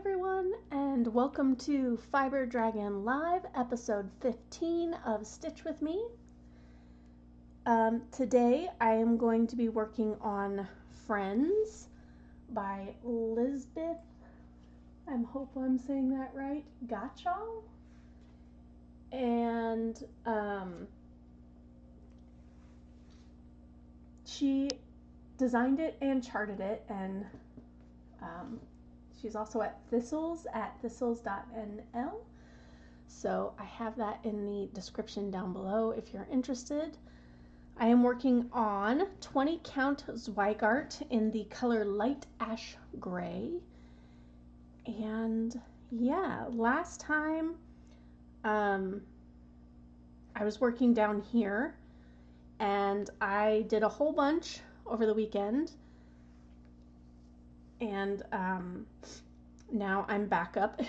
everyone, and welcome to Fiber Dragon Live, episode 15 of Stitch With Me. Today I am going to be working on Friends by Liezbeth, I hope I'm saying that right, Gottschall. And she designed it and charted it, and she's also at Thistles at thistles.nl. So I have that in the description down below if you're interested. I am working on 20 count zweigart in the color light ash gray. And yeah, last time I was working down here and I did a whole bunch over the weekend. And now I'm back up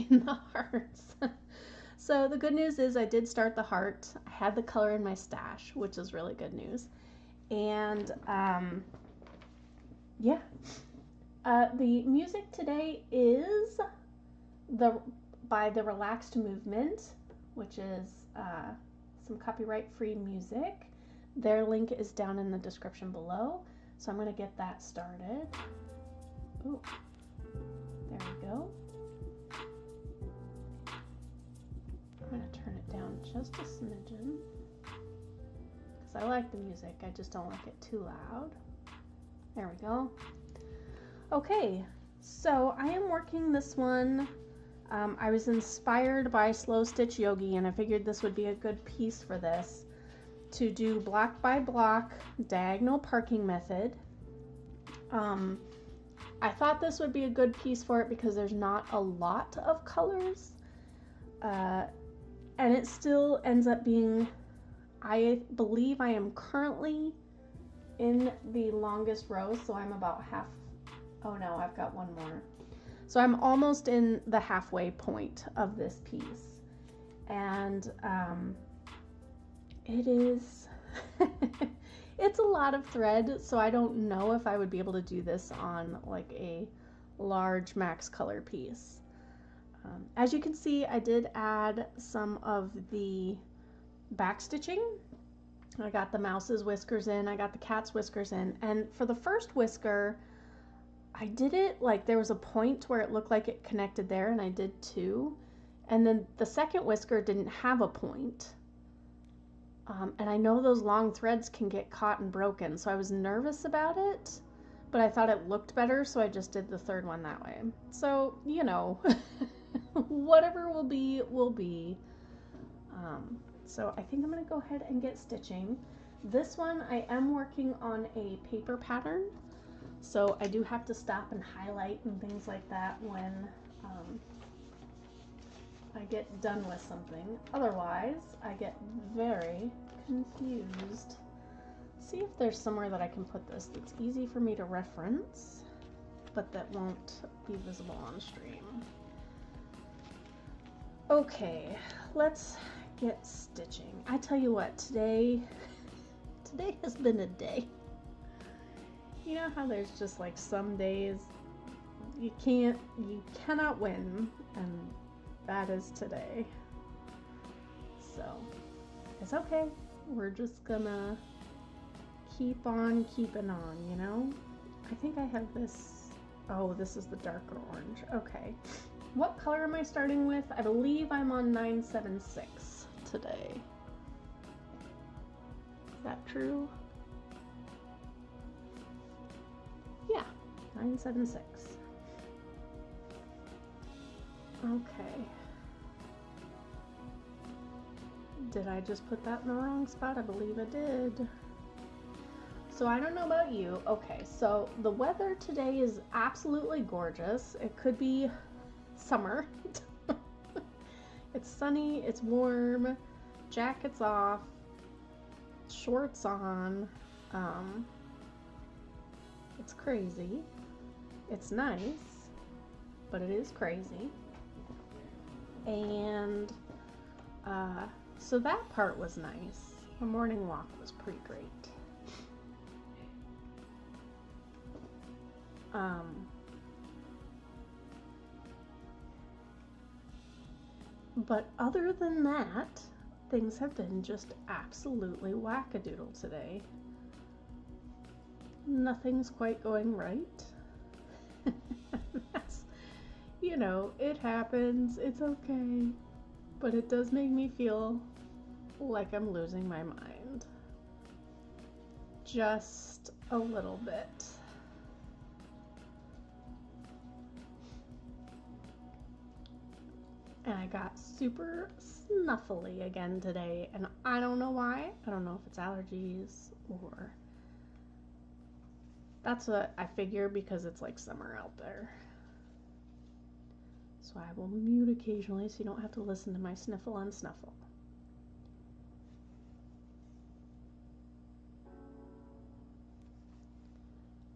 in the hearts. So the good news is I did start the heart. I had the color in my stash, which is really good news. And yeah, the music today is by TheRelaxedMovement, which is some copyright-free music. Their link is down in the description below. So I'm going to get that started. Ooh, there we go. I'm going to turn it down just a smidgen because I like the music, I just don't like it too loud. There we go. Okay, so I am working this one. I was inspired by Slow Stitch Yogi, and I figured this would be a good piece for this, to do block by block diagonal parking method. I thought this would be a good piece for it because there's not a lot of colors, and it still ends up being, I believe I am currently in the longest row, so I'm about half, oh no, I've got one more. So I'm almost in the halfway point of this piece, and it is, it's a lot of thread, so I don't know if I would be able to do this on like a large max color piece. As you can see, I did add some of the back stitching. I got the mouse's whiskers in, I got the cat's whiskers in, and for the first whisker, I did it like there was a point where it looked like it connected there, and I did two, and then the second whisker didn't have a point. And I know those long threads can get caught and broken, so I was nervous about it, but I thought it looked better, so I just did the third one that way. So, you know, whatever will be, will be. So I think I'm going to go ahead and get stitching. This one, I am working on a paper pattern, so I do have to stop and highlight and things like that when I get done with something. Otherwise, I get very confused. See if there's somewhere that I can put this that's easy for me to reference, but that won't be visible on stream. Okay, let's get stitching. I tell you what, today has been a day. You know how there's just like some days you cannot win, and that is today. So it's okay. We're just gonna keep on keeping on, you know? I think I have this. Oh, this is the darker orange. Okay. What color am I starting with? I believe I'm on 976 today. Is that true? Yeah, 976. Okay. Did I just put that in the wrong spot? I believe I did. So I don't know about you. Okay, so the weather today is absolutely gorgeous. It could be summer. It's sunny, it's warm, jackets off, shorts on. It's crazy. It's nice, but it is crazy. And so that part was nice. The morning walk was pretty great. But other than that, things have been just absolutely wackadoodle today. Nothing's quite going right. That's, you know, it happens, it's okay. But it does make me feel like I'm losing my mind. Just a little bit. And I got super snuffly again today, and I don't know why. I don't know if it's allergies or... That's what I figure because it's like summer out there. So I will mute occasionally so you don't have to listen to my sniffle and snuffle.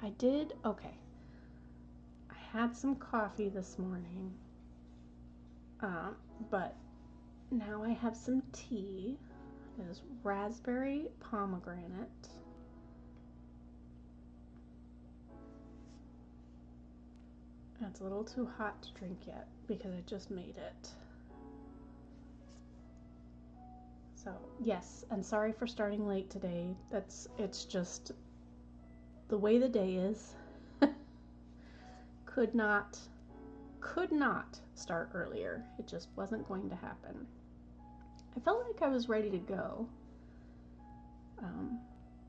I did, okay. I had some coffee this morning, but now I have some tea. It is raspberry pomegranate. It's a little too hot to drink yet because I just made it. So yes, and sorry for starting late today. It's just the way the day is. Could not start earlier. It just wasn't going to happen. I felt like I was ready to go,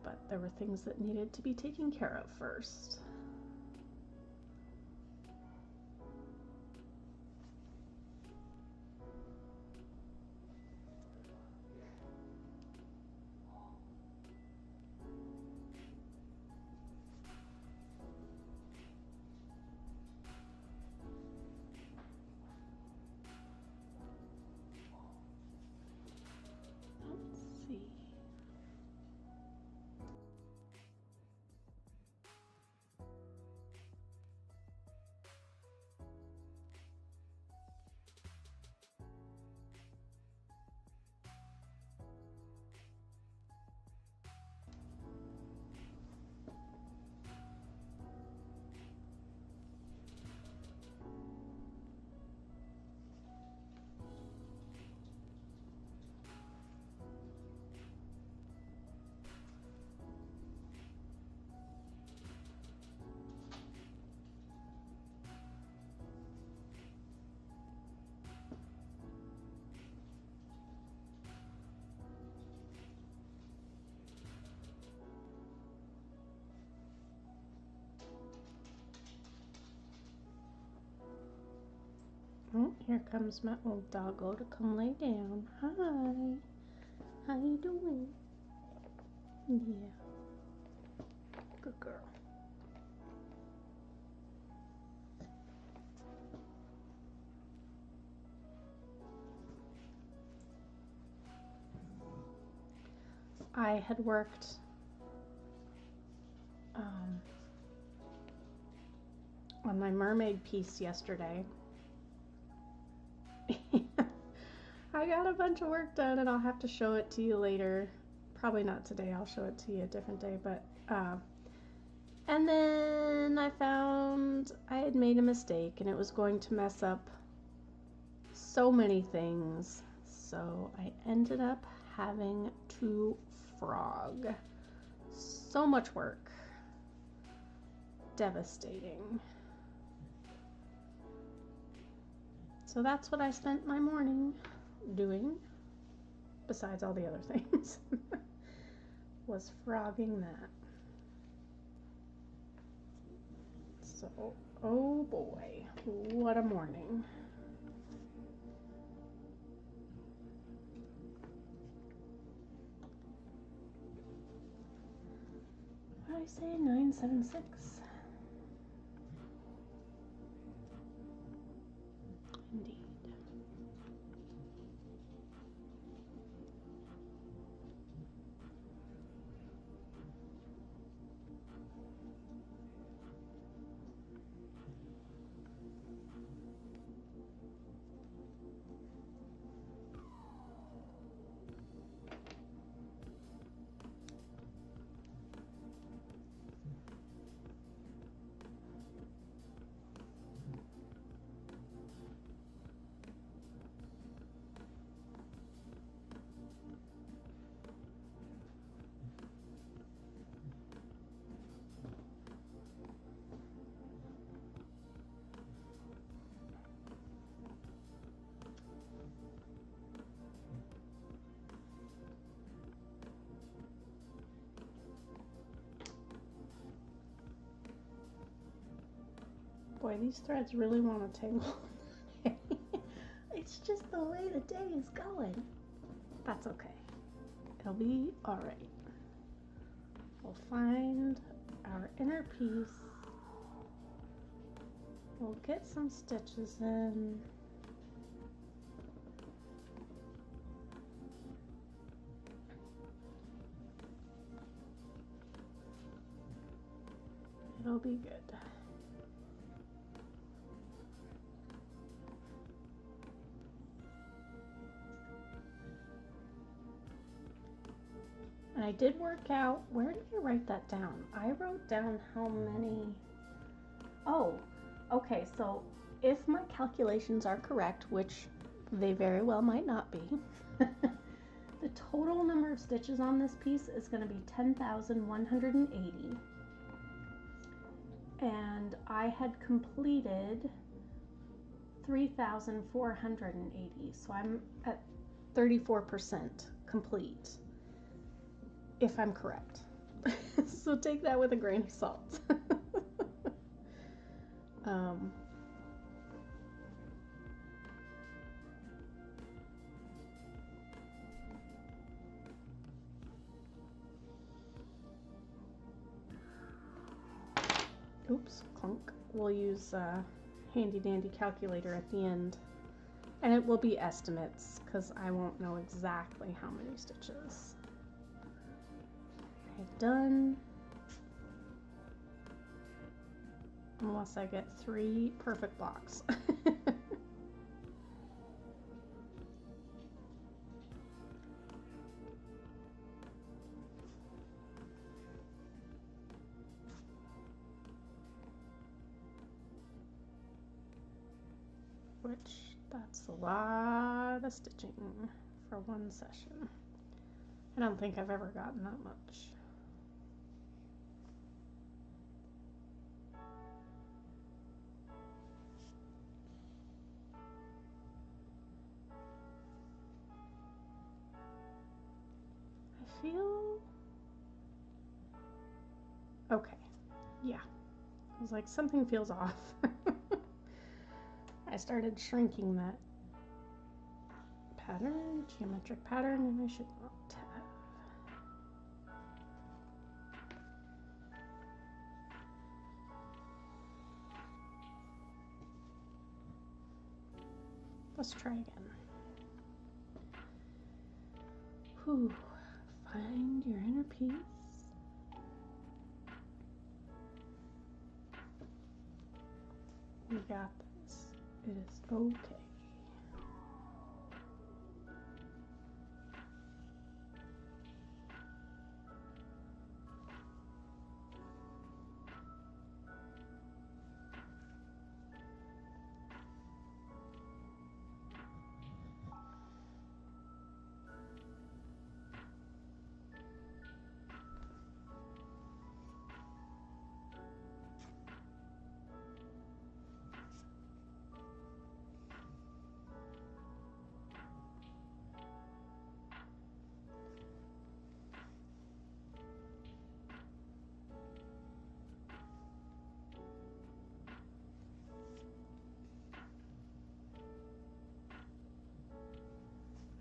but there were things that needed to be taken care of first. Oh, here comes my old doggo to come lay down. Hi. How you doing? Yeah. Good girl. I had worked on my mermaid piece yesterday. I got a bunch of work done and I'll have to show it to you later. Probably not today, I'll show it to you a different day, but and then I found I had made a mistake and it was going to mess up so many things. So I ended up having to frog. So much work. Devastating. So that's what I spent my morning doing, besides all the other things, was frogging that. So, oh boy, what a morning. What did I say? 976. Indeed. Boy, these threads really want to tangle. It's just the way the day is going. That's okay. It'll be all right. We'll find our inner piece. We'll get some stitches in. It'll be good. And I did work out, where did I write that down? I wrote down how many, oh, okay, so if my calculations are correct, which they very well might not be, the total number of stitches on this piece is going to be 10,180. And I had completed 3,480, so I'm at 34% complete, if I'm correct. So take that with a grain of salt. Oops, clunk. We'll use a handy dandy calculator at the end, and it will be estimates because I won't know exactly how many stitches. Okay, done. Unless I get 3 perfect blocks. Which, that's a lot of stitching for one session. I don't think I've ever gotten that much. I feel okay. Yeah. I was like, something feels off. I started shrinking that pattern, geometric pattern, and I should not have. Let's try again. Whew. Find your inner piece. We got this. It is okay.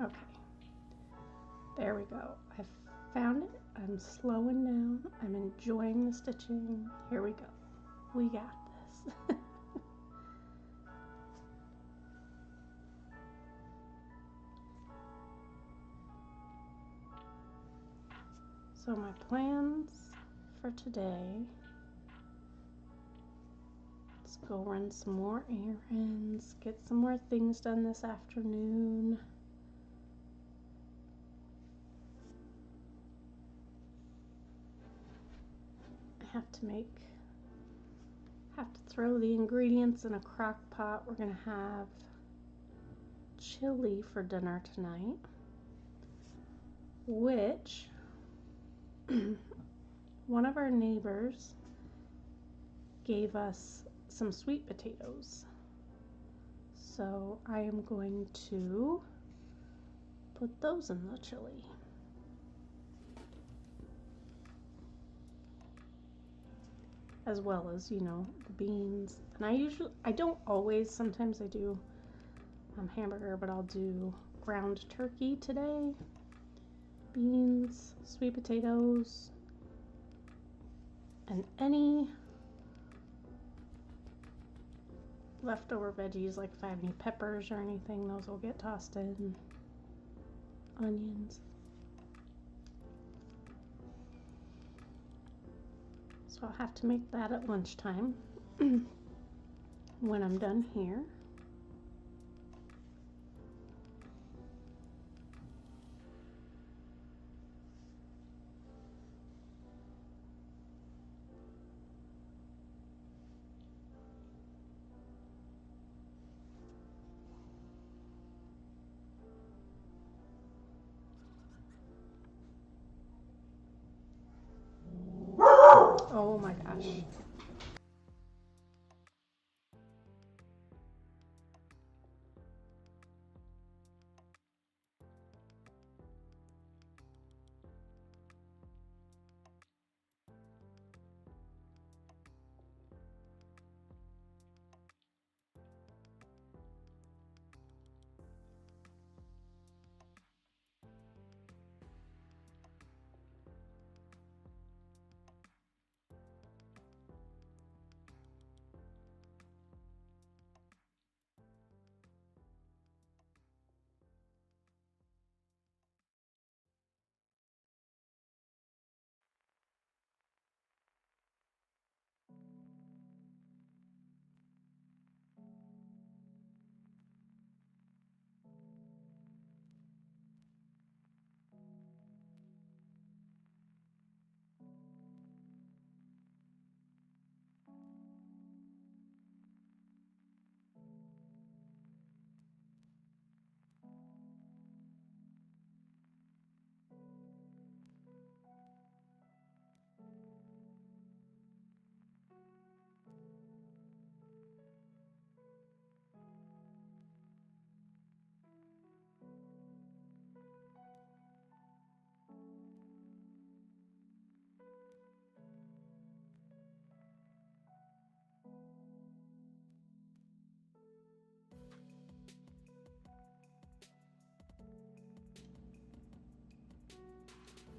Okay, there we go. I've found it. I'm slowing down. I'm enjoying the stitching. Here we go. We got this. So my plans for today, let's go run some more errands, get some more things done this afternoon. Have to throw the ingredients in a crock pot. We're gonna have chili for dinner tonight, which one of our neighbors gave us some sweet potatoes. So I am going to put those in the chili. as well as, you know, the beans. And I don't always, sometimes I do hamburger, but I'll do ground turkey today, beans, sweet potatoes, and any leftover veggies, like if I have any peppers or anything, those will get tossed in. Onions. So I'll have to make that at lunchtime when I'm done here. Oh my gosh.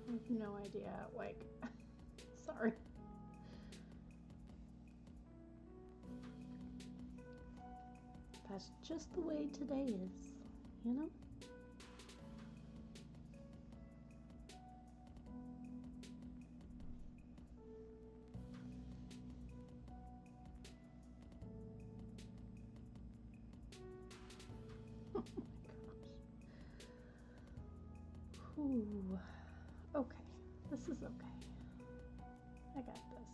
I have no idea, like, sorry. That's just the way today is, you know? Oh my gosh. Ooh. Okay, this is okay. I got this.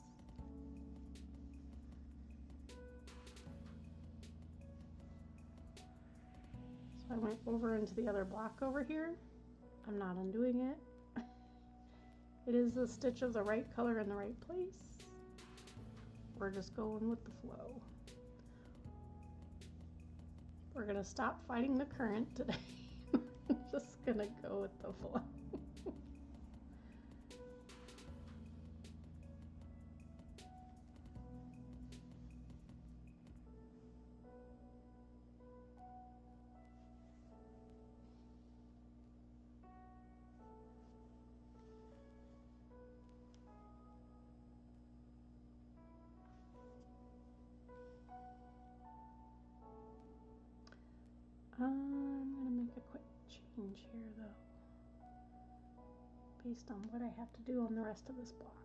So I went over into the other block over here. I'm not undoing it. It is the stitch of the right color in the right place. We're just going with the flow. We're gonna stop fighting the current today. Just gonna go with the flow. I'm gonna make a quick change here though, based on what I have to do on the rest of this block.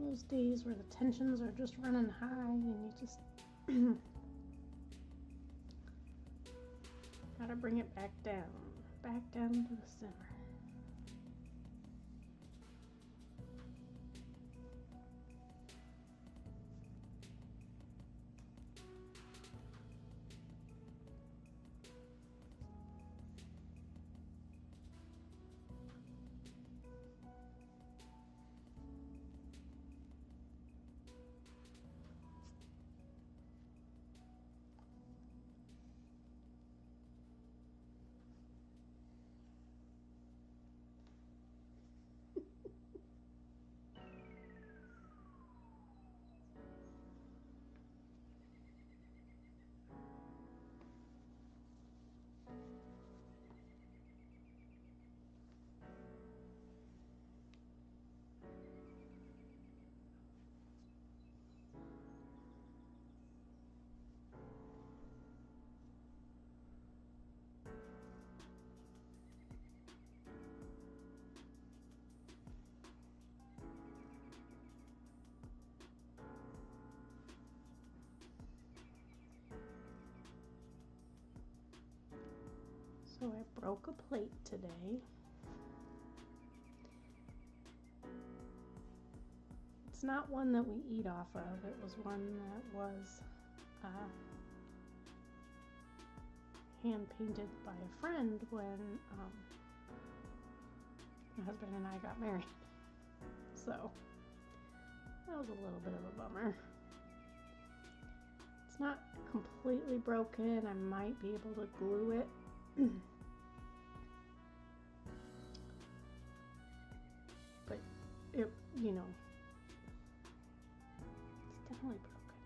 Those days where the tensions are just running high and you just gotta bring it back down to the center. So I broke a plate today. It's not one that we eat off of. It was one that was hand painted by a friend when my husband and I got married. So that was a little bit of a bummer. It's not completely broken. I might be able to glue it. But it, you know, it's definitely broken.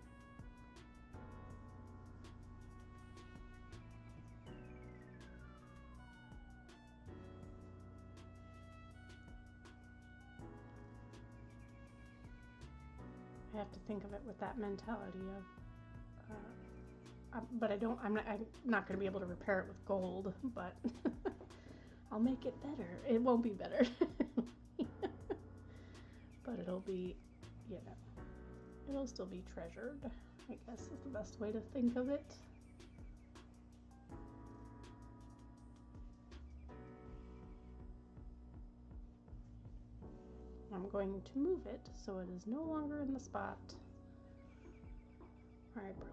I have to think of it with that mentality of, but I'm not going to be able to repair it with gold, but I'll make it better. It won't be better, but it'll be, you know, it'll still be treasured, I guess is the best way to think of it. I'm going to move it so it is no longer in the spot where I broke it.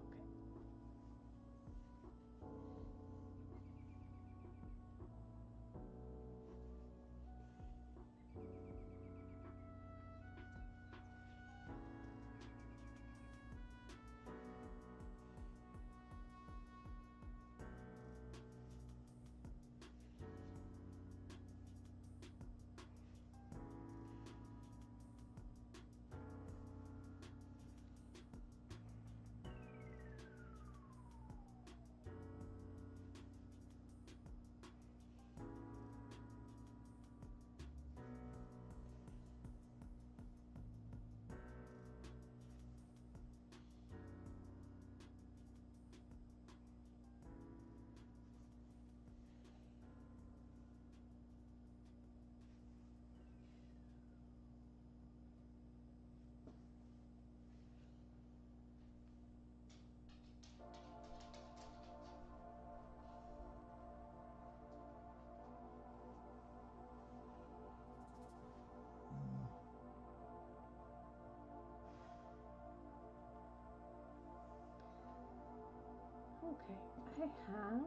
Okay, I have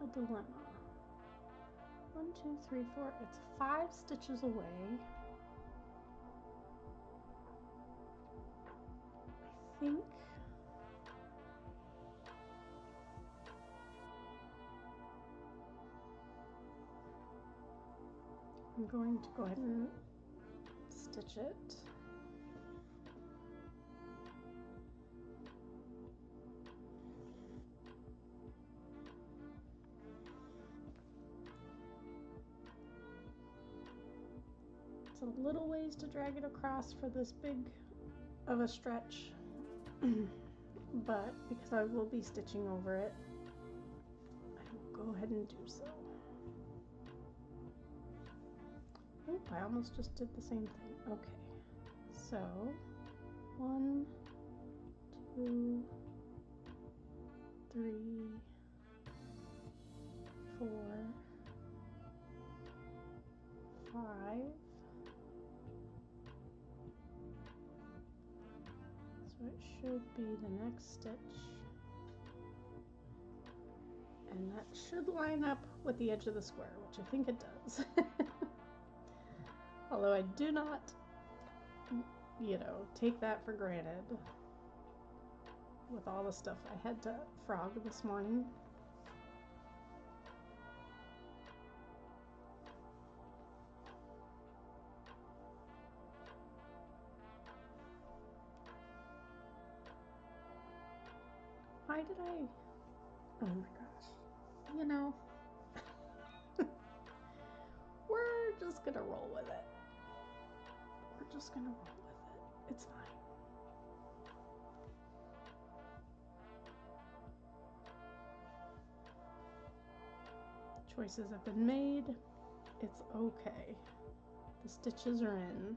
a dilemma. 1, 2, 3, 4. It's 5 stitches away. I think I'm going to go ahead and stitch it. A little ways to drag it across for this big of a stretch, but because I will be stitching over it, I will go ahead and do so. Oh, I almost just did the same thing. Okay, so 1, 2, 3, 4, 5. So it should be the next stitch. And that should line up with the edge of the square, which I think it does. Although I do not, you know, take that for granted with all the stuff I had to frog this morning. Why did I? Oh my gosh. You know, we're just gonna roll with it. We're just gonna roll with it. It's fine. Choices have been made. It's okay. The stitches are in.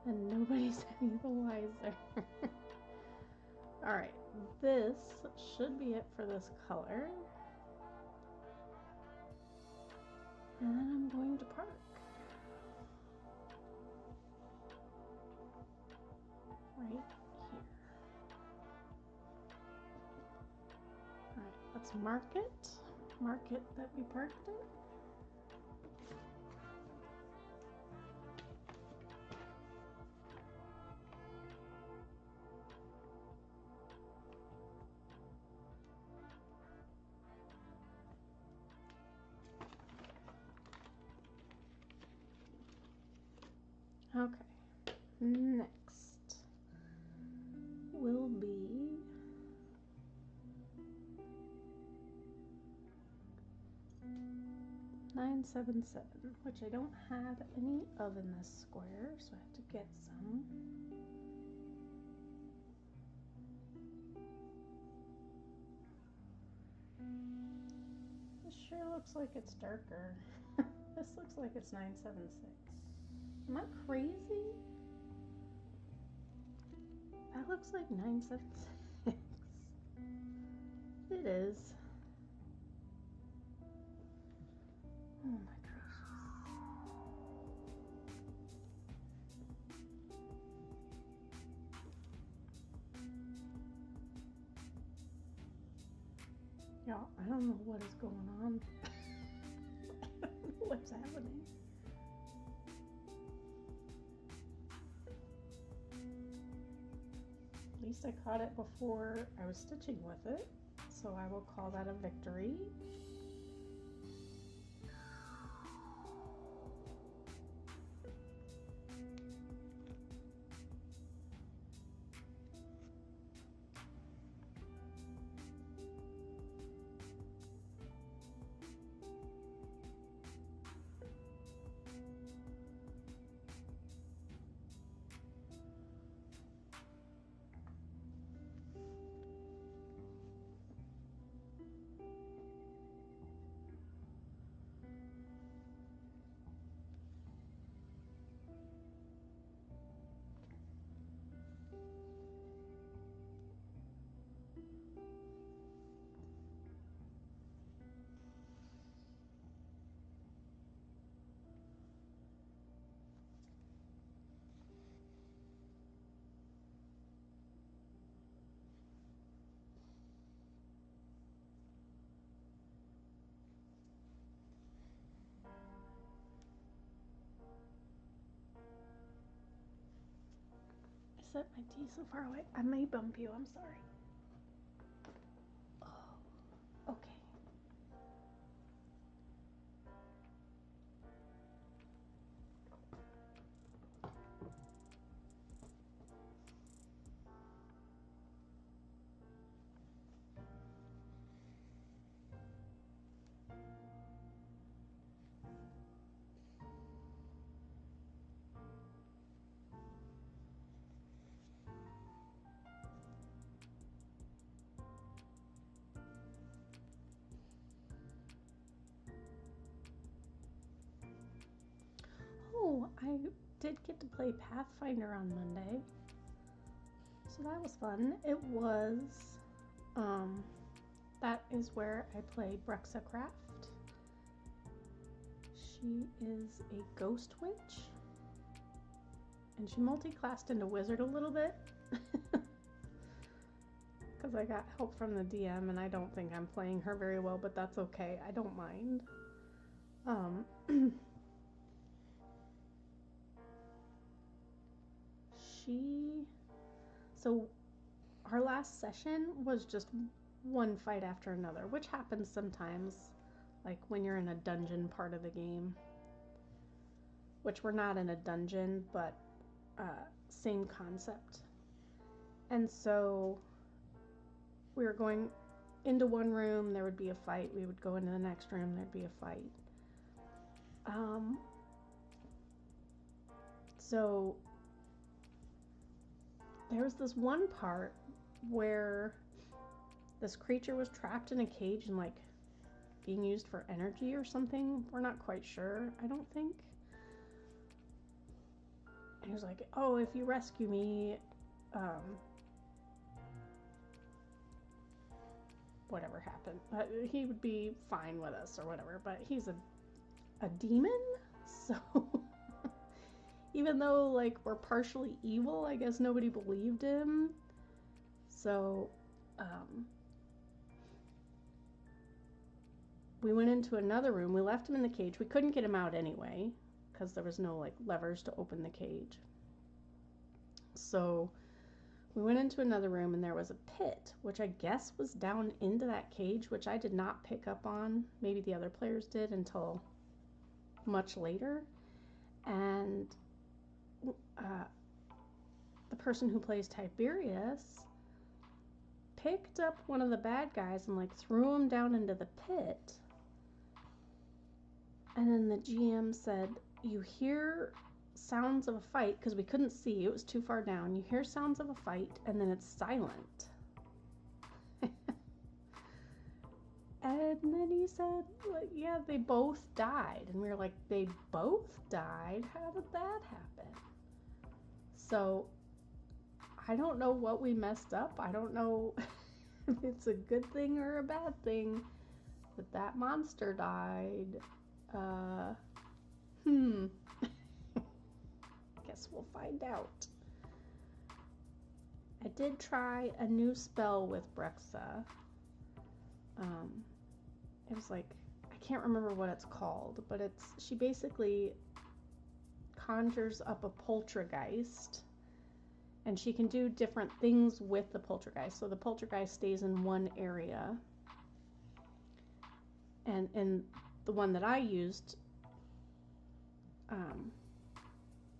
And nobody's any the wiser. Alright, this should be it for this color. And then I'm going to park. Right here. Alright, let's mark it. Mark it that we parked it. Okay, next will be $977, which I don't have any of in this square, so I have to get some. This sure looks like it's darker. This looks like it's 976. Am I crazy? That looks like 976. It is. Oh my gracious. Y'all, I don't know what is going on. I don't know what's happening. At least I caught it before I was stitching with it, so I will call that a victory. Set my tea so far away. I may bump you, I'm sorry. Oh, okay. Oh, I did get to play Pathfinder on Monday, so that was fun. It was, that is where I play Brexa Craft. She is a ghost witch, and she multi-classed into wizard a little bit because I got help from the DM, and I don't think I'm playing her very well, but that's okay. I don't mind. So our last session was just one fight after another, which happens sometimes, like when you're in a dungeon part of the game, which we're not in a dungeon, but same concept. And so we were going into one room, there would be a fight. We would go into the next room, there'd be a fight. So there was this one part where this creature was trapped in a cage and like being used for energy or something. We're not quite sure, I don't think. And he was like, oh, if you rescue me, whatever happened, he would be fine with us or whatever. But he's a demon, so even though like we're partially evil, I guess nobody believed him. So we went into another room. We left him in the cage. We couldn't get him out anyway because there was no like levers to open the cage. So we went into another room, and there was a pit, which I guess was down into that cage, which I did not pick up on. Maybe the other players did until much later. And the person who plays Tiberius picked up one of the bad guys and like threw him down into the pit. And then the GM said, you hear sounds of a fight, because we couldn't see, it was too far down. You hear sounds of a fight, and then it's silent. And then he said, like, yeah, they both died. And we were like, they both died? How did that happen? So I don't know what we messed up. I don't know if it's a good thing or a bad thing that that monster died. Guess we'll find out. I did try a new spell with Brexa. It was like, I can't remember what it's called, but she basically conjures up a poltergeist, and she can do different things with the poltergeist. So the poltergeist stays in one area, and in the one that I used,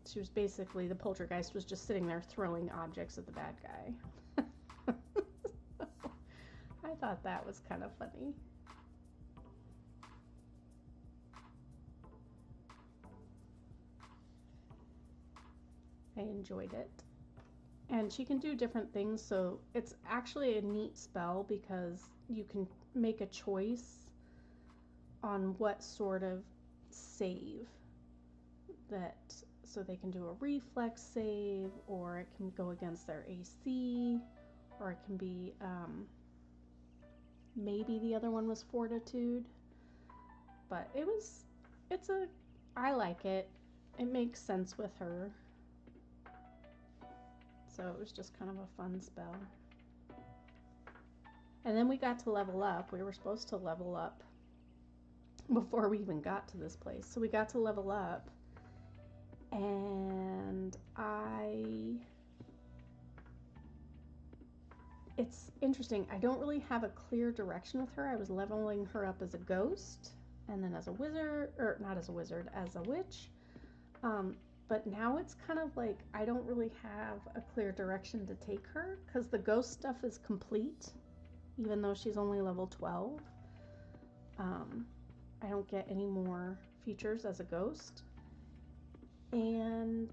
she was basically, the poltergeist was just sitting there throwing objects at the bad guy. I thought that was kind of funny. I enjoyed it. And she can do different things, so it's actually a neat spell because you can make a choice on what sort of save that, so they can do a reflex save, or it can go against their AC, or it can be, maybe the other one was fortitude, but I like it. It makes sense with her. So it was just kind of a fun spell. And then we got to level up. We were supposed to level up before we even got to this place. So we got to level up, and it's interesting. I don't really have a clear direction with her. I was leveling her up as a ghost, and then as a wizard, or not as a wizard, as a witch. But now it's kind of like I don't really have a clear direction to take her, because the ghost stuff is complete, even though she's only level 12. I don't get any more features as a ghost. And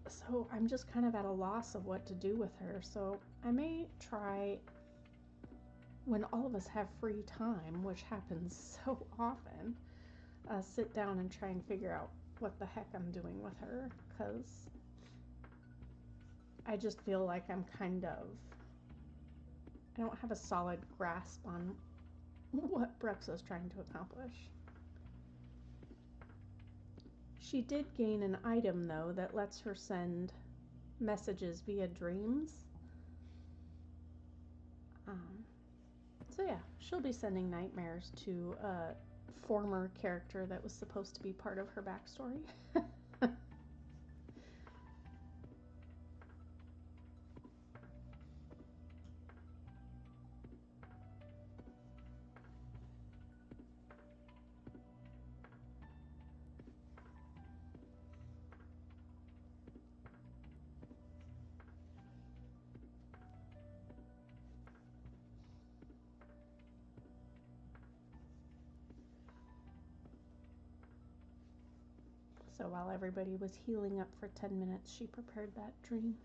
so I'm just kind of at a loss of what to do with her. So I may try, when all of us have free time, which happens so often, sit down and try and figure out what the heck I'm doing with her, because I just feel like I don't have a solid grasp on what Brooks is trying to accomplish. She did gain an item, though, that lets her send messages via dreams. So yeah, she'll be sending nightmares to a former character that was supposed to be part of her backstory. So while everybody was healing up for 10 minutes, she prepared that dream.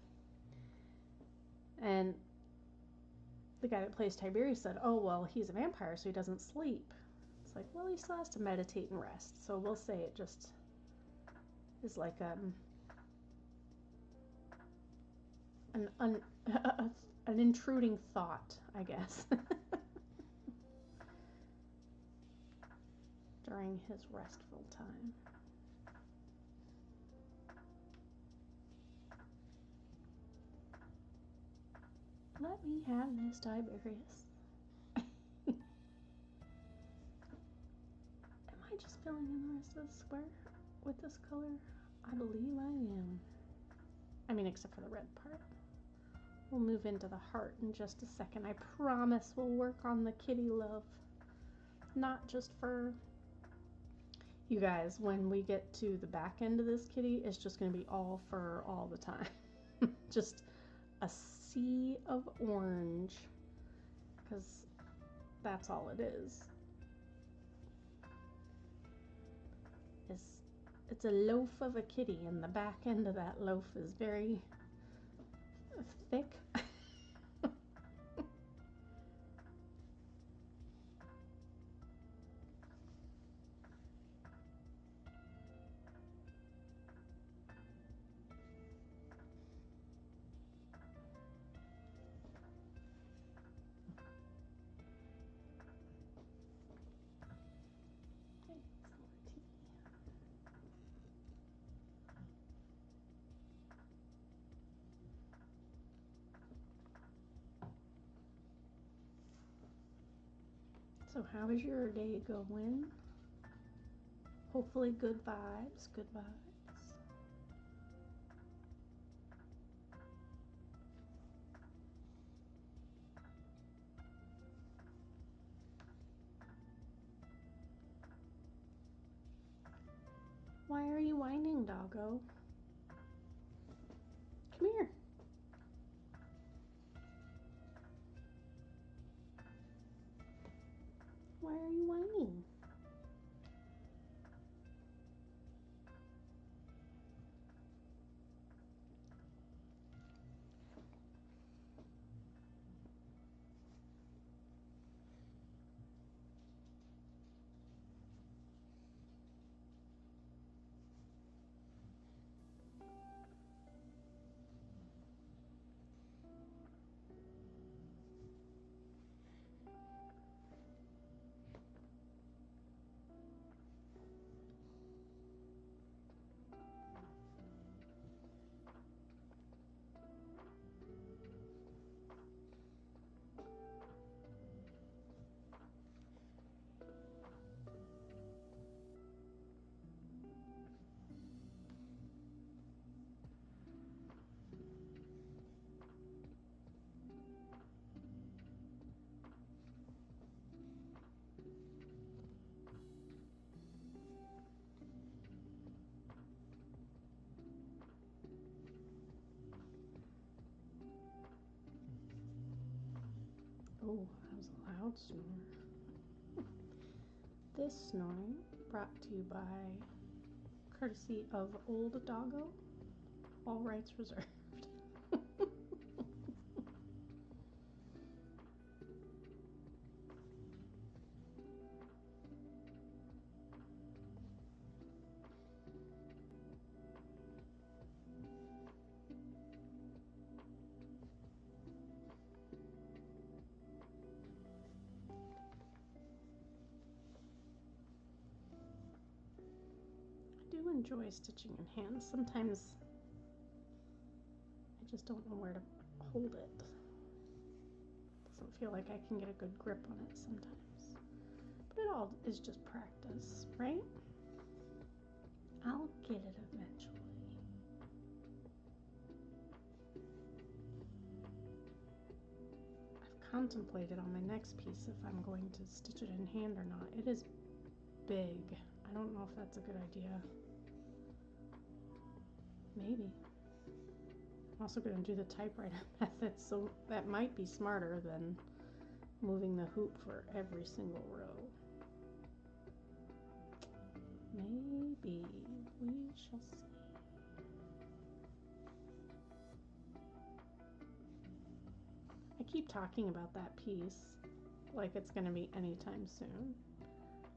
And the guy that plays Tiberius said, oh, well, he's a vampire, so he doesn't sleep. It's like, well, he still has to meditate and rest. So we'll say it just is like an intruding thought, I guess, during his restful time. Let me have this Tiberius. Am I just filling in the rest of the square with this color? I believe I am. I mean, except for the red part. We'll move into the heart in just a second. I promise we'll work on the kitty love. Not just fur. You guys, when we get to the back end of this kitty, it's just going to be all fur all the time. Just a sea of orange, because that's all it is. It's a loaf of a kitty, and the back end of that loaf is very thick. So how is your day going? Hopefully good vibes, good vibes. Why are you whining, doggo? Come here. Why are you whining? Oh, that was a loud snore. This snoring brought to you by courtesy of Old Doggo. All rights reserved. enjoy stitching in hand. Sometimes I just don't know where to hold it. Doesn't feel like I can get a good grip on it sometimes. But it all is just practice, right? I'll get it eventually. I've contemplated on my next piece if I'm going to stitch it in hand or not. It is big. I don't know if that's a good idea. Maybe. I'm also going to do the typewriter method, so that might be smarter than moving the hoop for every single row. Maybe. We shall see. I keep talking about that piece like it's going to be anytime soon.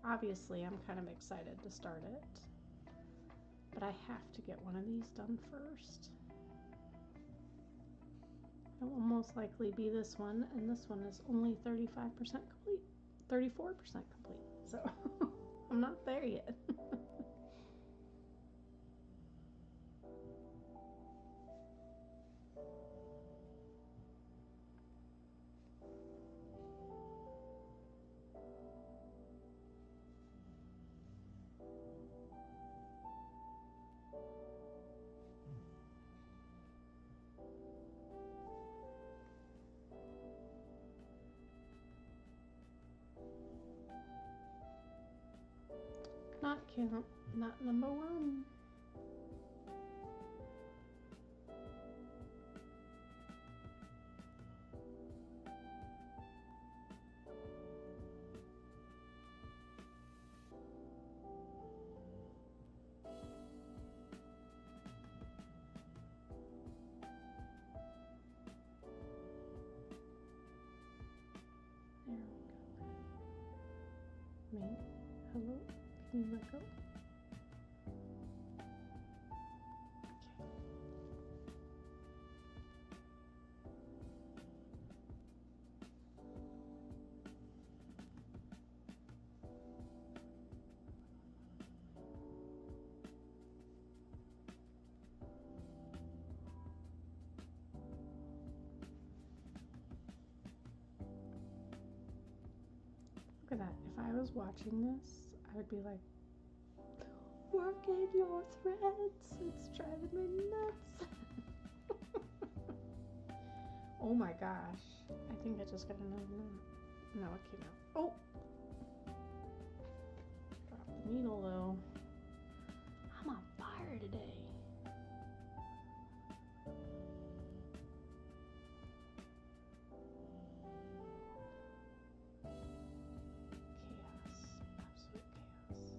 Obviously, I'm kind of excited to start it, but I have to get one of these done first. It will most likely be this one, and this one is only 35% complete, 34% complete, so I'm not there yet. Not count, not number one. There we go. Me, hello. Can you let go? Okay. Look at that. If I was watching this, I would be like, work in your threads. It's driving me nuts. Oh my gosh. I think I just got another note. No, it came out. Oh! Dropped the needle though. I'm on fire today. Chaos. Absolute chaos.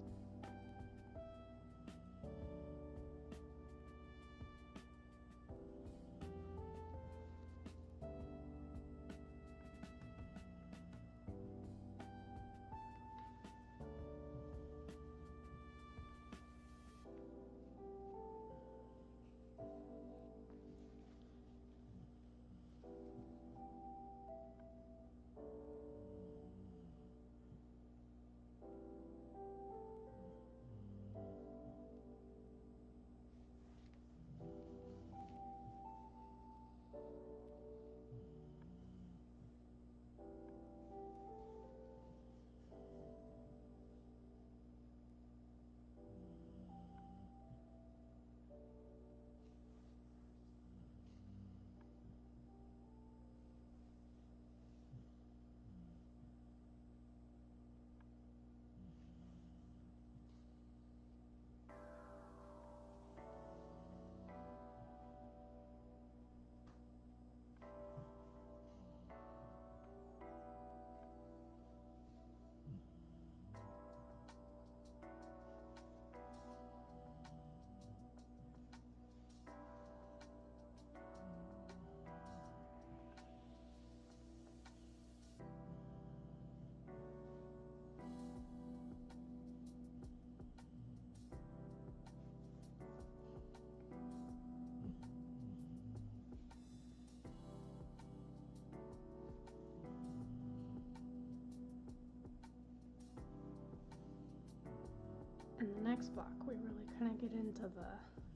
And the next block we really kind of get into the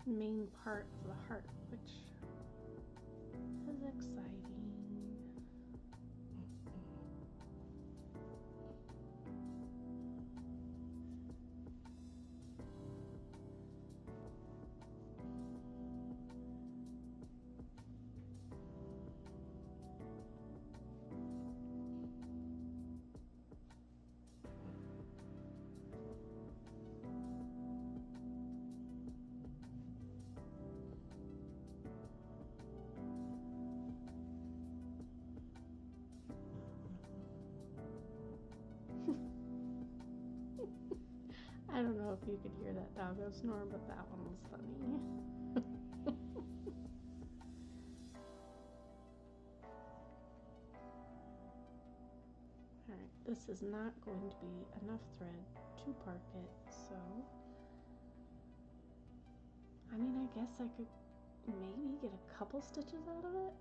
main part of the heart, which is exciting. I don't know if you could hear that doggo snore, but that one was funny. Alright, this is not going to be enough thread to park it, so I mean, I guess I could maybe get a couple stitches out of it.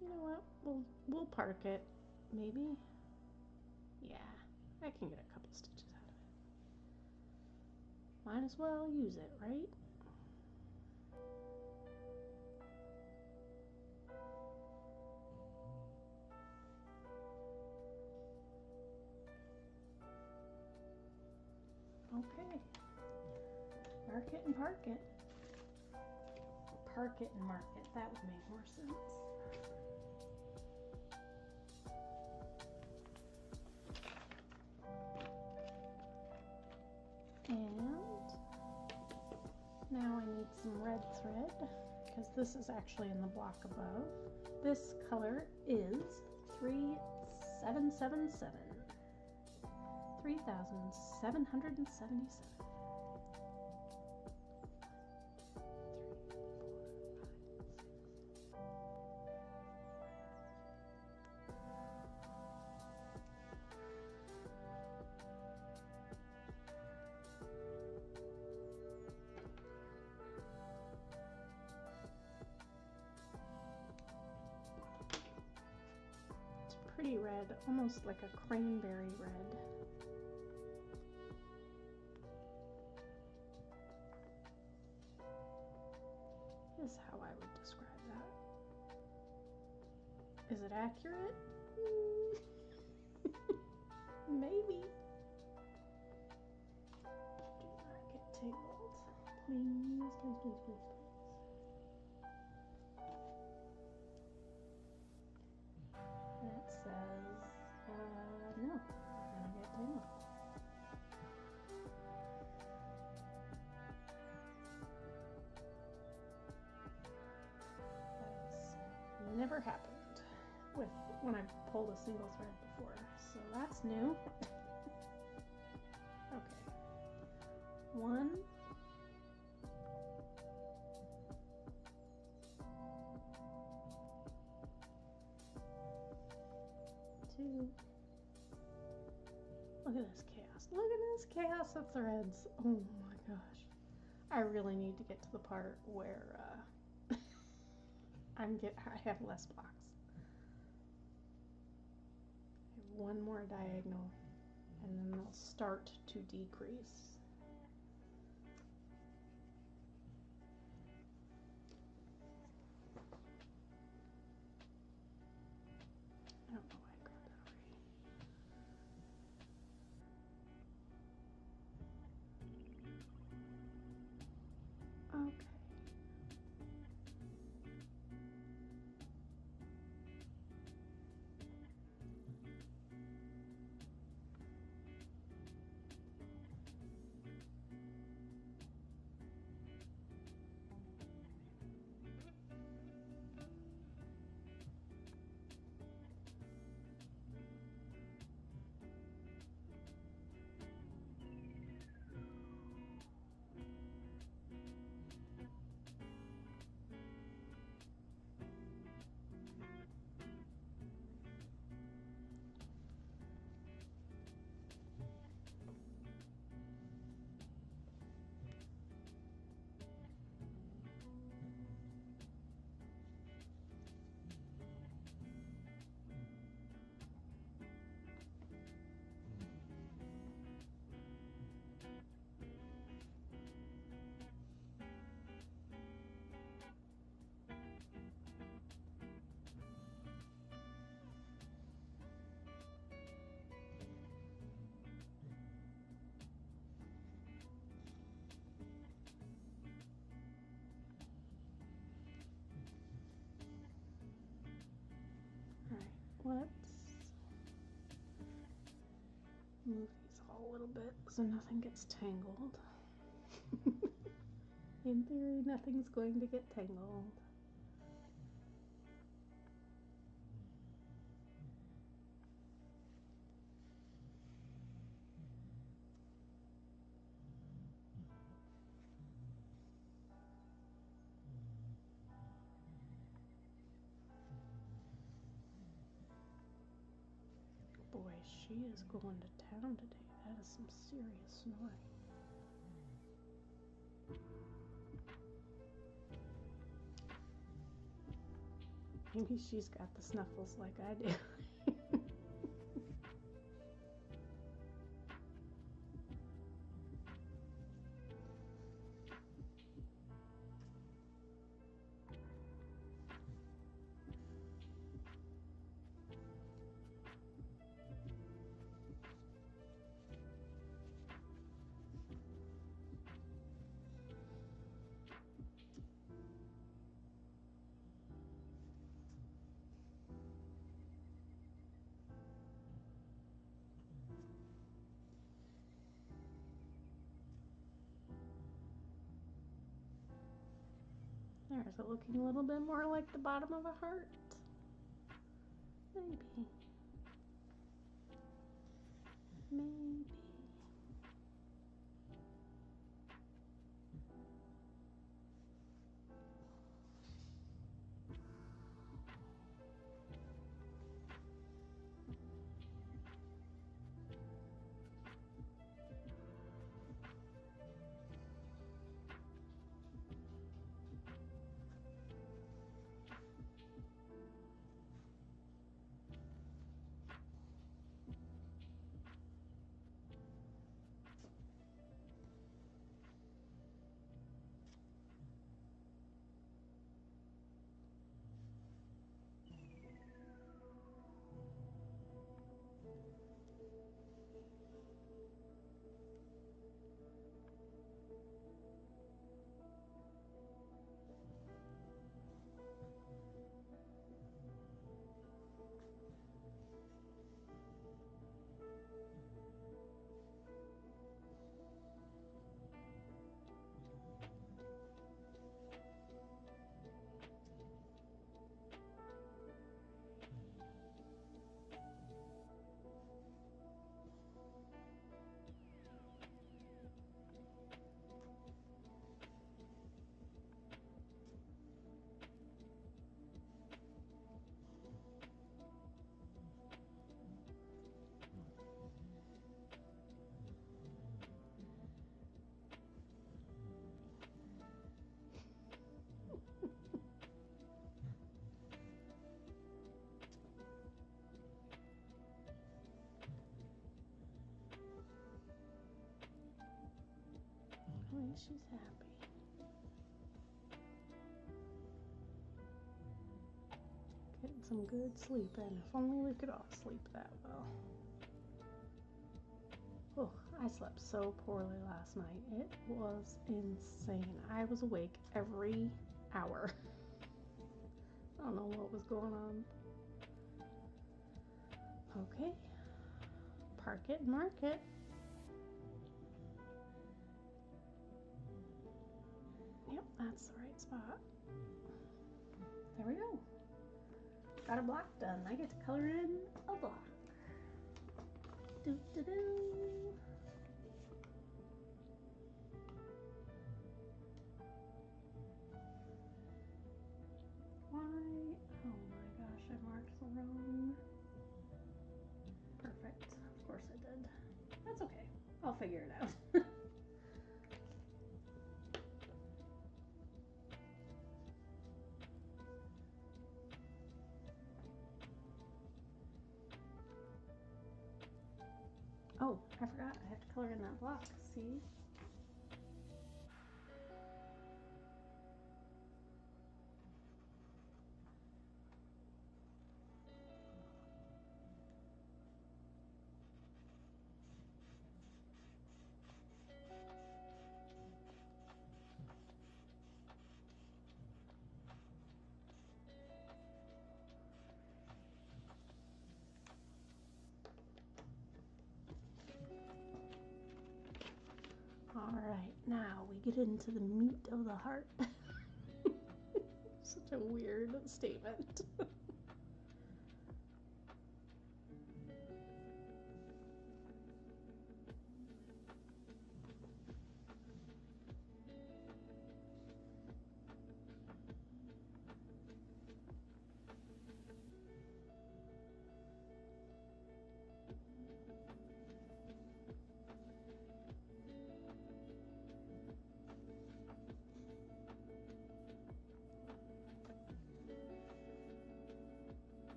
You know what? We'll park it. Maybe? Yeah, I can get a couple stitches out of it. Might as well use it, right? Okay. Mark it and park it. Park it and mark it. That would make more sense. And now I need some red thread because this is actually in the block above. This color is 3777. 3,777. It's pretty red, almost like a cranberry red. Is how I would describe that. Is it accurate? Maybe. Do not get tangled. Please, please, please, please, please. That says, no, I'm gonna get tangled. Never happened with when I pulled a single thread before, so that's new. Okay, 1, 2. Look at this chaos. Look at this chaos of threads. Oh my gosh. I really need to get to the part where I have less blocks. I have one more diagonal and then they'll start to decrease. I don't know why I grabbed that already. Okay. let's move these all a little bit so nothing gets tangled. In theory, nothing's going to get tangled. Boy, she is going to town today. That is some serious snoring. Maybe she's got the snuffles like I do. There, is it looking a little bit more like the bottom of a heart? Maybe. Maybe. I think she's happy. Getting some good sleep in. If only we could all sleep that well. Oh, I slept so poorly last night. It was insane. I was awake every hour. I don't know what was going on. Okay. Park it and mark it. Yep, that's the right spot. There we go. Got a block done. I get to color in a block. Do-do-do. Why? Oh my gosh, I marked the wrong. Perfect. Of course I did. That's okay. I'll figure it out. Oh, I forgot. I have to color in that block. See? get into the meat of the heart. Such a weird statement.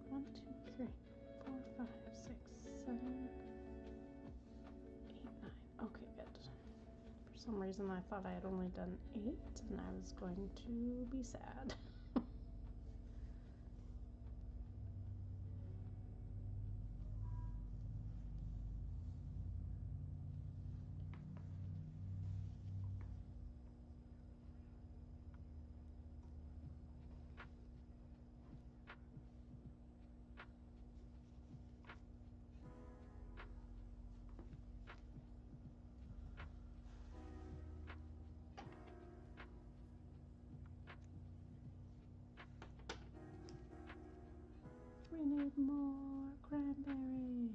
One, two, three, 4, 5, 6, 7, 8, 9. Okay, good. For some reason I thought I had only done 8 and I was going to be sad. We need more cranberry.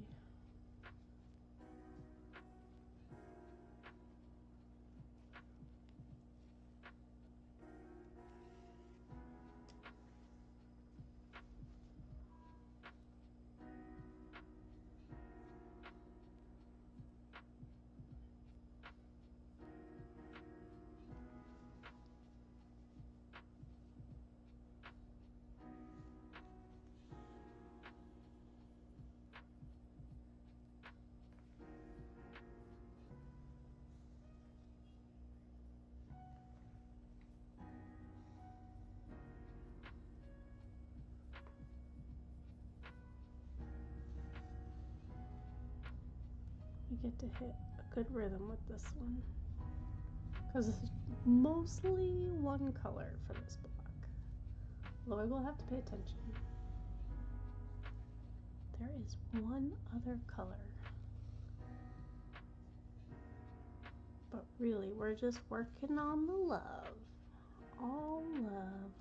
You get to hit a good rhythm with this one because it's mostly one color for this block, although I will have to pay attention. There is one other color, but really we're just working on the love, all love.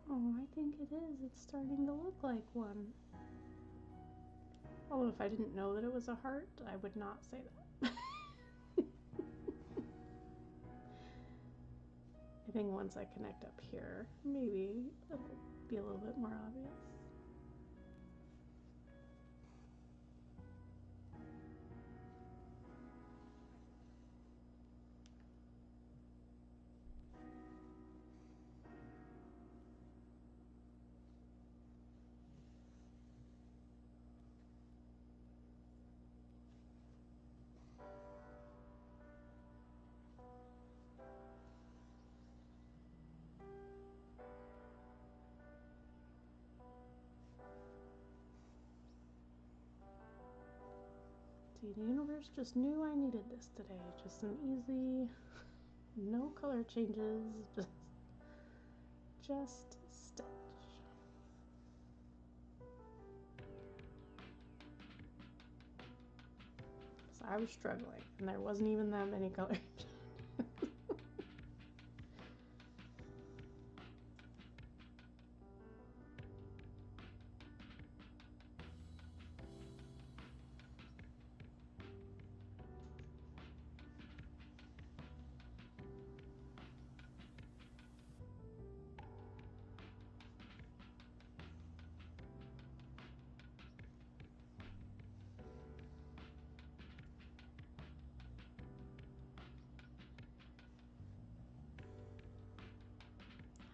Oh, I think it is. It's starting to look like one. Although if I didn't know that it was a heart, I would not say that. I think once I connect up here, maybe it'll be a little bit more obvious. Maybe the universe just knew I needed this today. Just an easy, no color changes, just stitch. So I was struggling, and there wasn't even that many colors.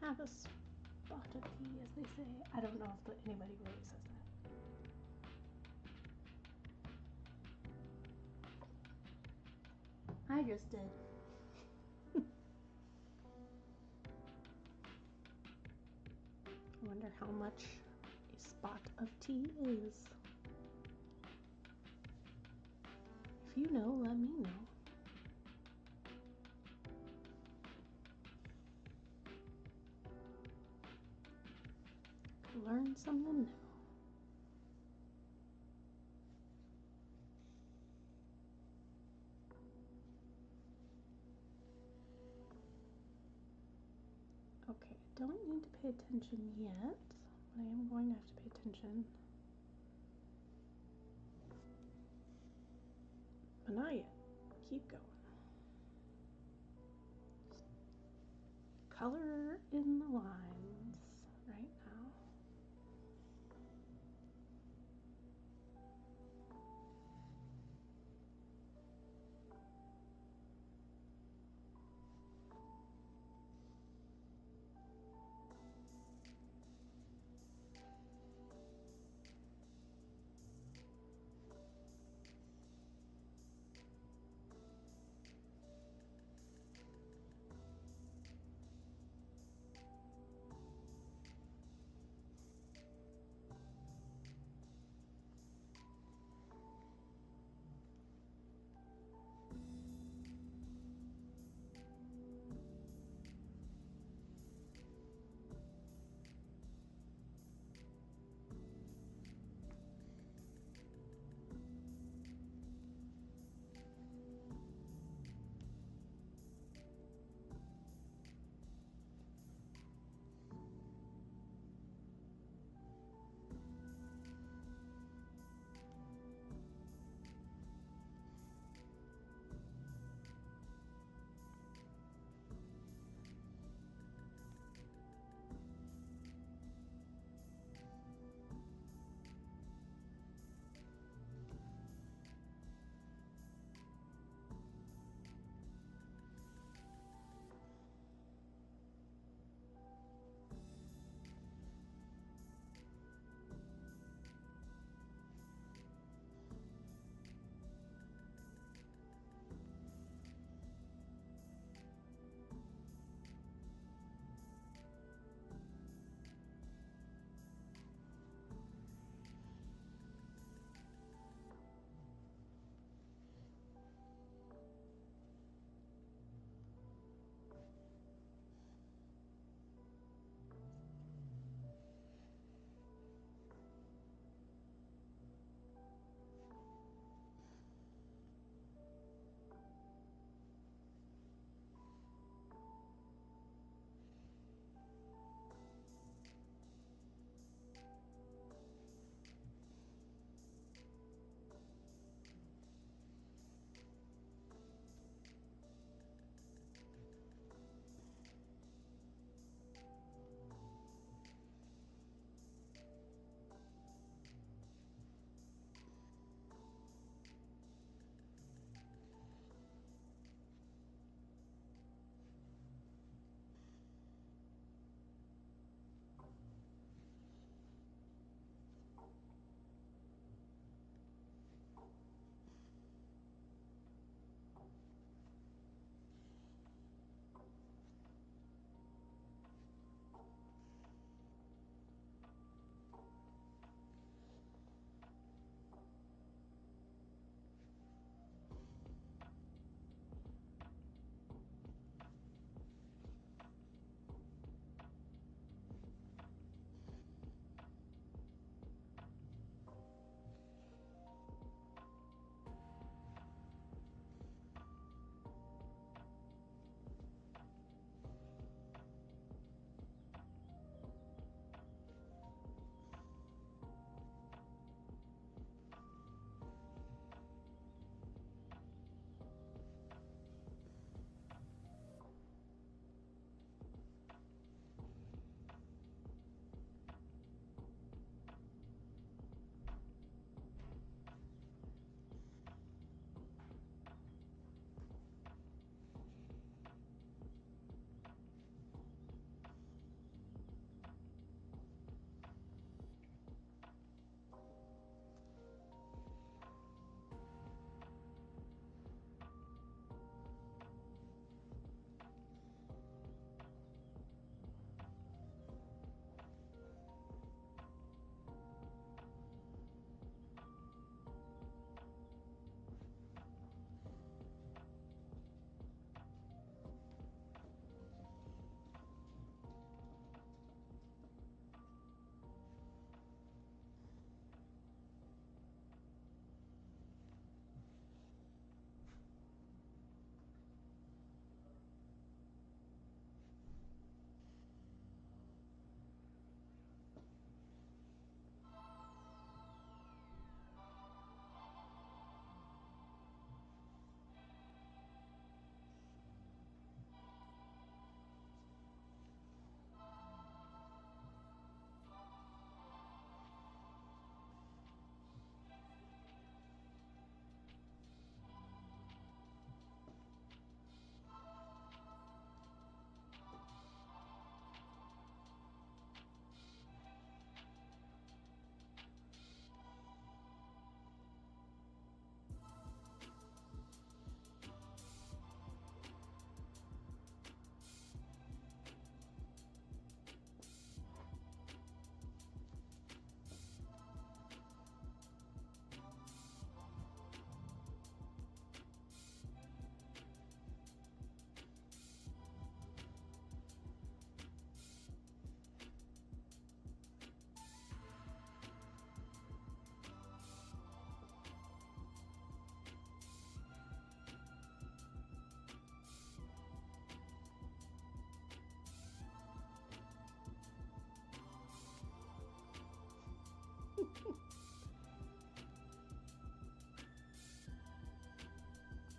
Have a spot of tea, as they say. I don't know if anybody really says that. I just did. I wonder how much a spot of tea is. If you know, let me know. Learn something new. Okay, I don't need to pay attention yet, but I am going to have to pay attention. But not yet. Keep going. Color in the lines right now.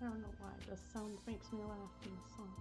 I don't know why this sound makes me laugh in the song.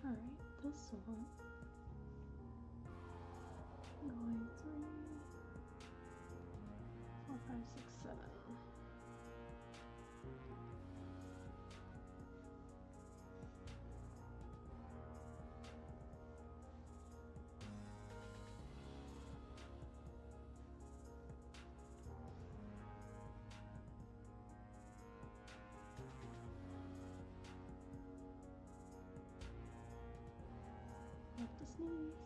All right, this one, going 3, 4, 5, 6, 7. Have to sneeze.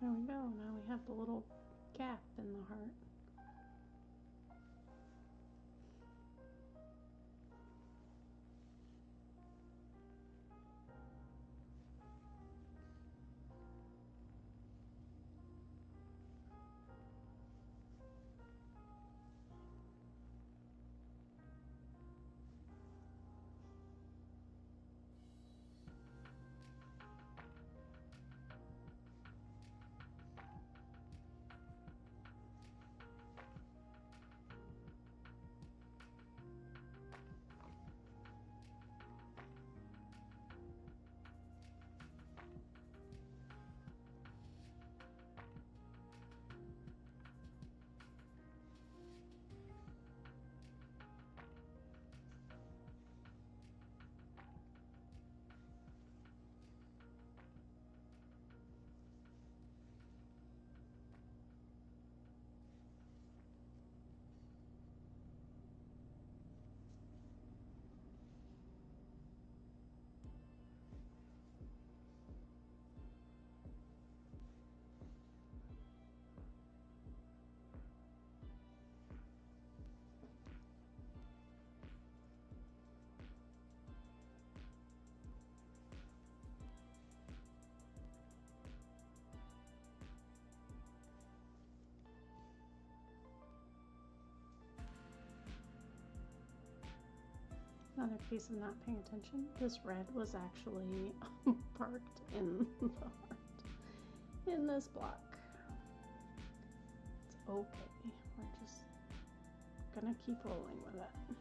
There we go. Now we have the little gap in the heart. Another case of not paying attention. This red was actually parked in the heart in this block. It's okay. We're just gonna keep rolling with it.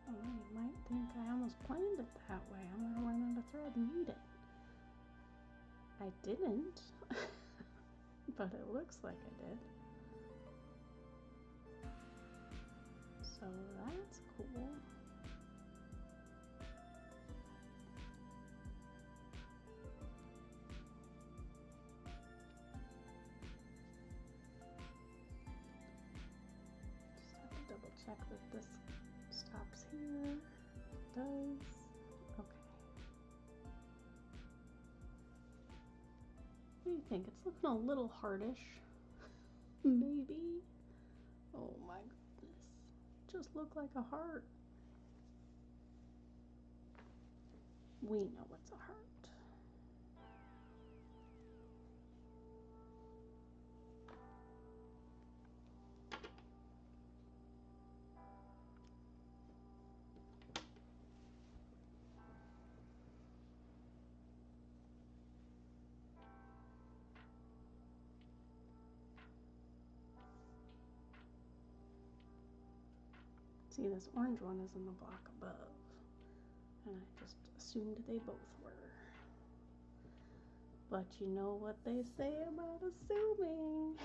Oh, you might think I almost planned it that way. I'm going to run out of thread and need it. I didn't, but it looks like I did. So that's cool. Just have to double check that this stops here. It does. Okay. What do you think? It's looking a little hardish. Maybe. Oh my goodness. Just look like a heart. We know it's a heart. See, this orange one is in the block above, and I just assumed they both were. But you know what they say about assuming.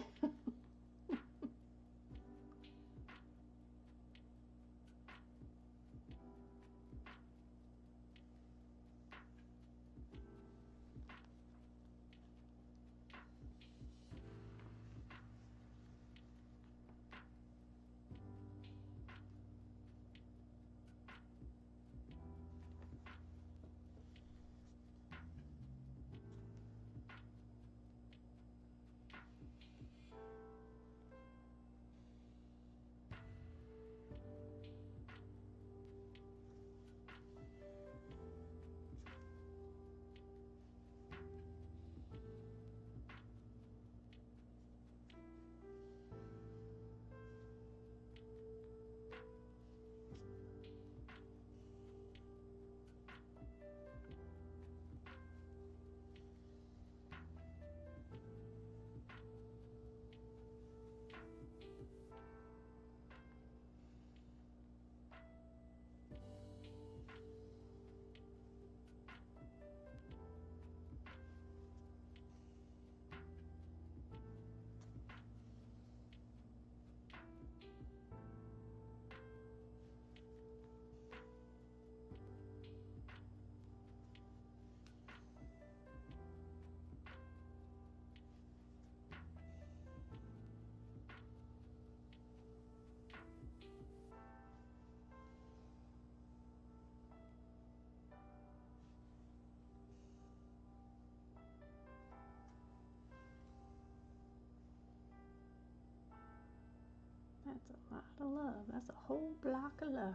That's a lot of love. That's a whole block of love.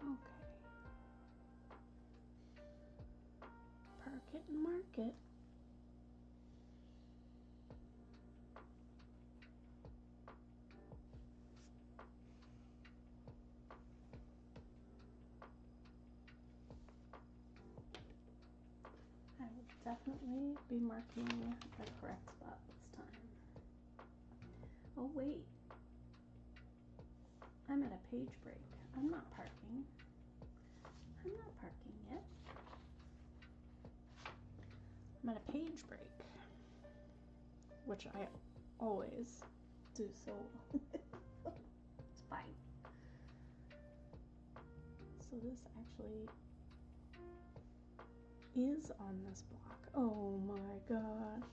Okay. Park it and mark it. I will definitely be marking the correct spot this time. Oh wait, I'm at a page break. I'm not parking. I'm not parking yet. I'm at a page break, which I always do so well. It's fine. So this actually is on this block. Oh my gosh.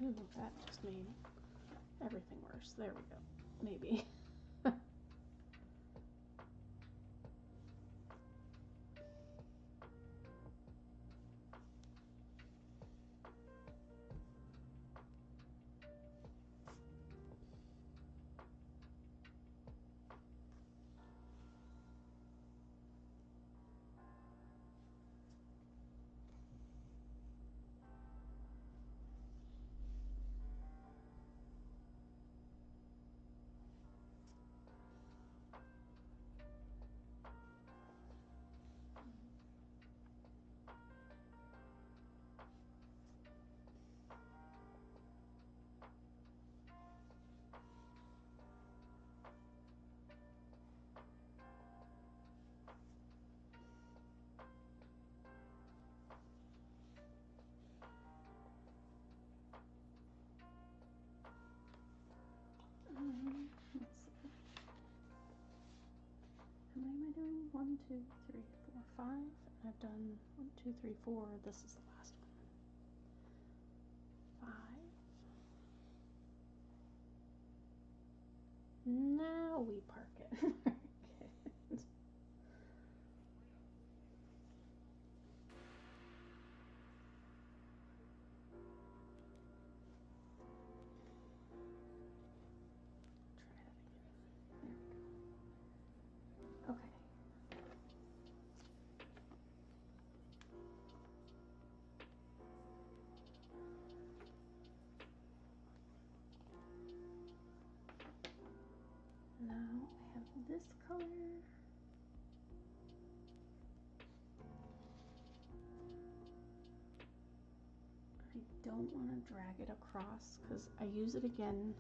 Ooh, that just made everything worse. There we go. Maybe. Let's see. How many am I doing? 1, 2, 3, 4, 5. I've done 1, 2, 3, 4. This is the last one. 5. Now we park it. Good. Try that again. There we go. Okay. Now I have this color. I don't want to drag it across because I use it again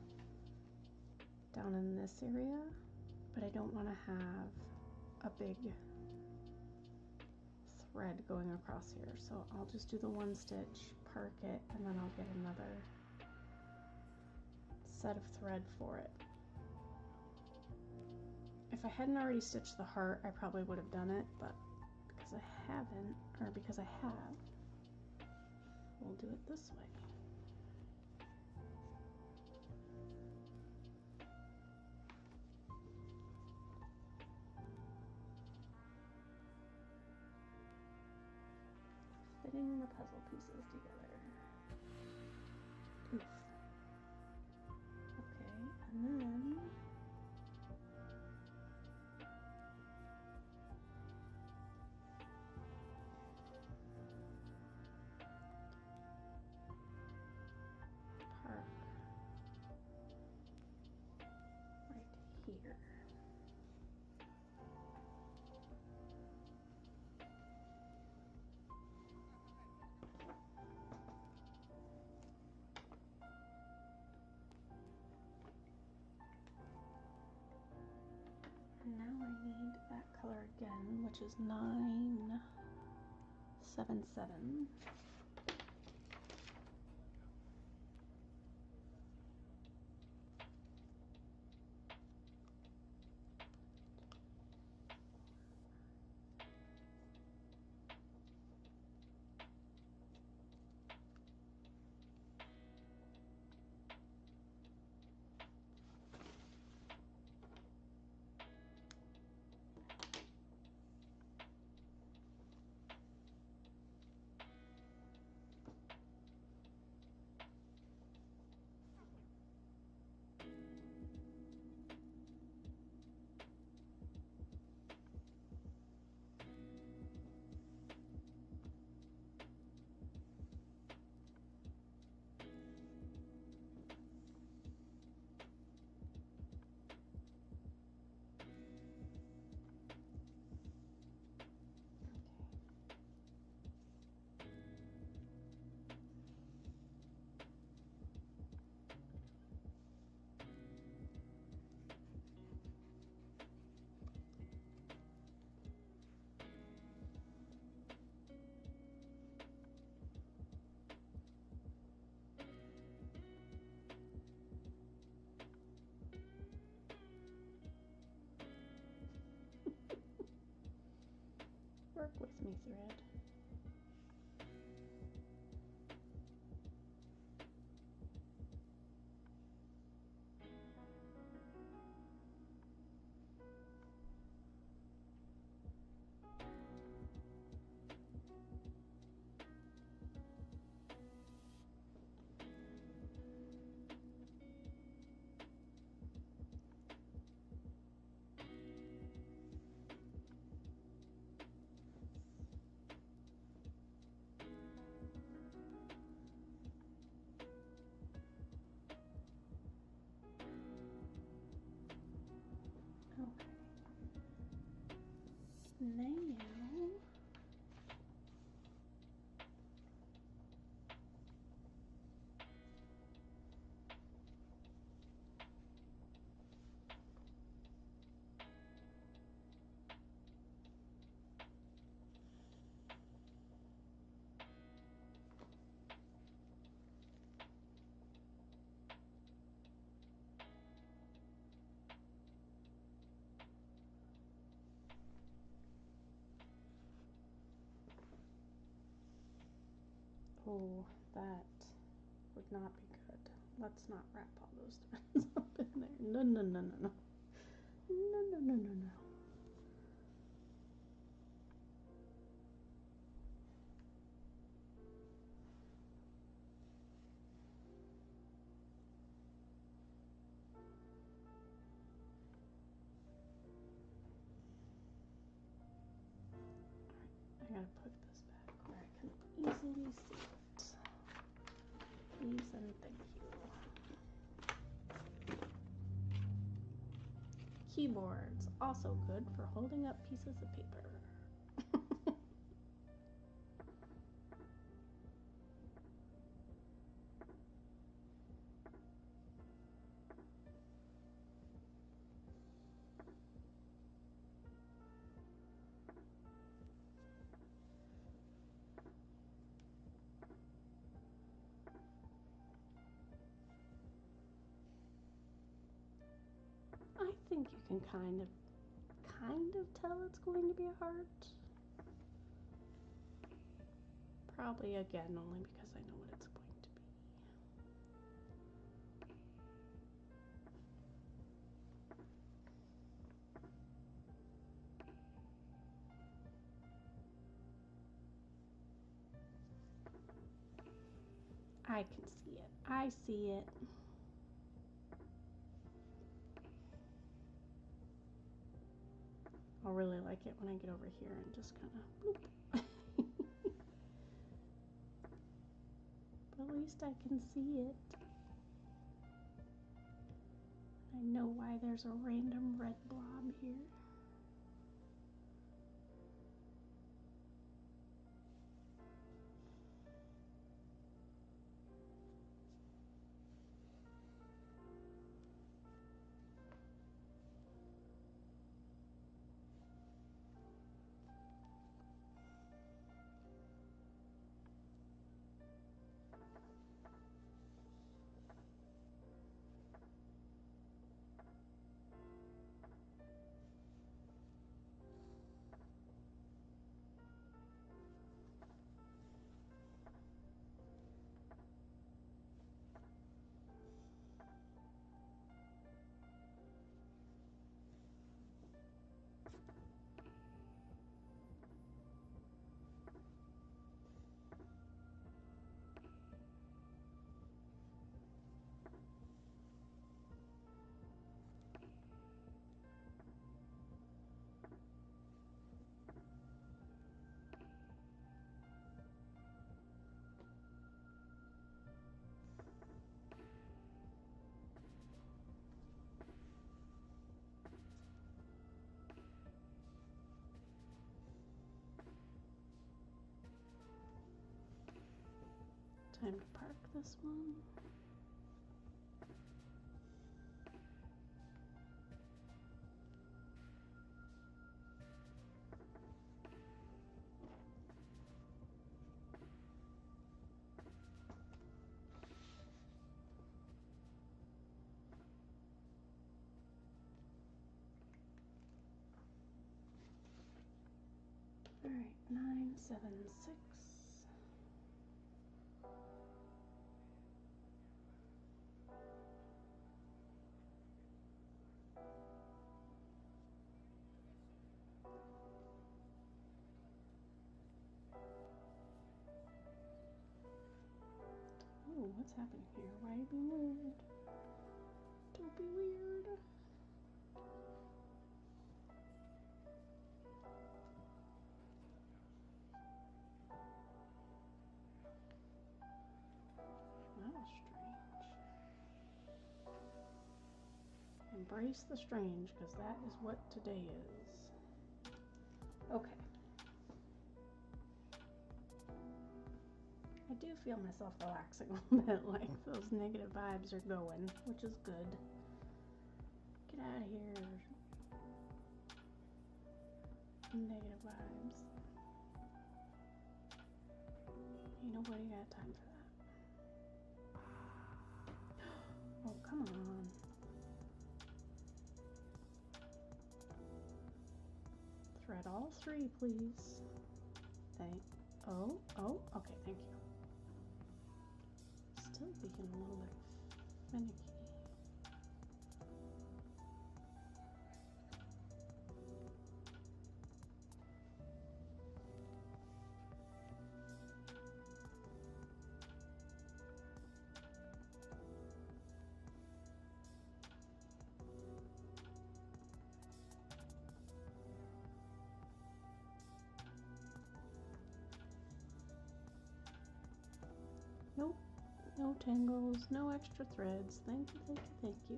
down in this area, but I don't want to have a big thread going across here. So I'll just do the one stitch, park it, and then I'll get another set of thread for it. If I hadn't already stitched the heart, I probably would have done it, but because I haven't, or because I have, we'll do it this way. Fitting the puzzle pieces together. Oof. Okay, and then park right here. need that color again, which is 977. Work with me, thread. Now, oh, that would not be good. Let's not wrap all those threads up in there. No, no, no, no, no. No, no, no, no, no. I gotta put this back where I can easily see it. Please and thank you. Keyboards, also good for holding up pieces of paper. I think you can kind of tell it's going to be a heart. Probably again only because I know what it's going to be. I can see it. I see it. I'll really like it when I get over here and just kind of bloop. But at least I can see it. I know why there's a random red blob here. this one. All right, 9, 7, 6. Oh, what's happening here? Why are you being weird? Don't be weird. That was strange. Embrace the strange, because that is what today is. Okay. I do feel myself relaxing a little bit, like those negative vibes are going, which is good. Get out of here. Negative vibes. Ain't nobody got time for that. Oh, come on. Thread all 3, please. Oh, okay, thank you. Still being a little bit finicky. Nope, no tangles, no extra threads. Thank you, thank you, thank you.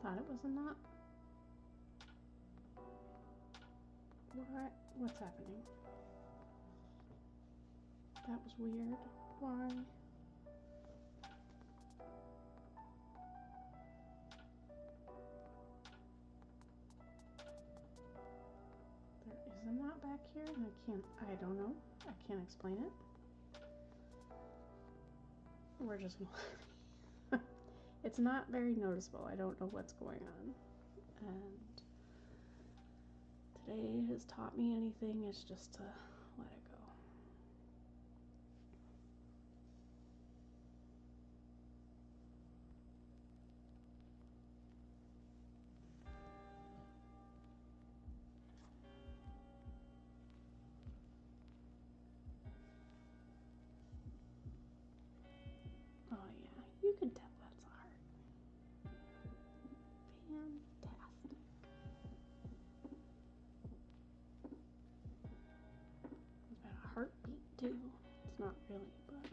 Thought it was a knot. What? What's happening? That was weird. Why? There is a knot back here, and I don't know. I can't explain it. We're just gonna it's not very noticeable. I don't know what's going on. And today has taught me anything, it's just to let it go. Oh yeah, you can tell that's a heart. Fantastic. It's got a heartbeat too. It's not really, but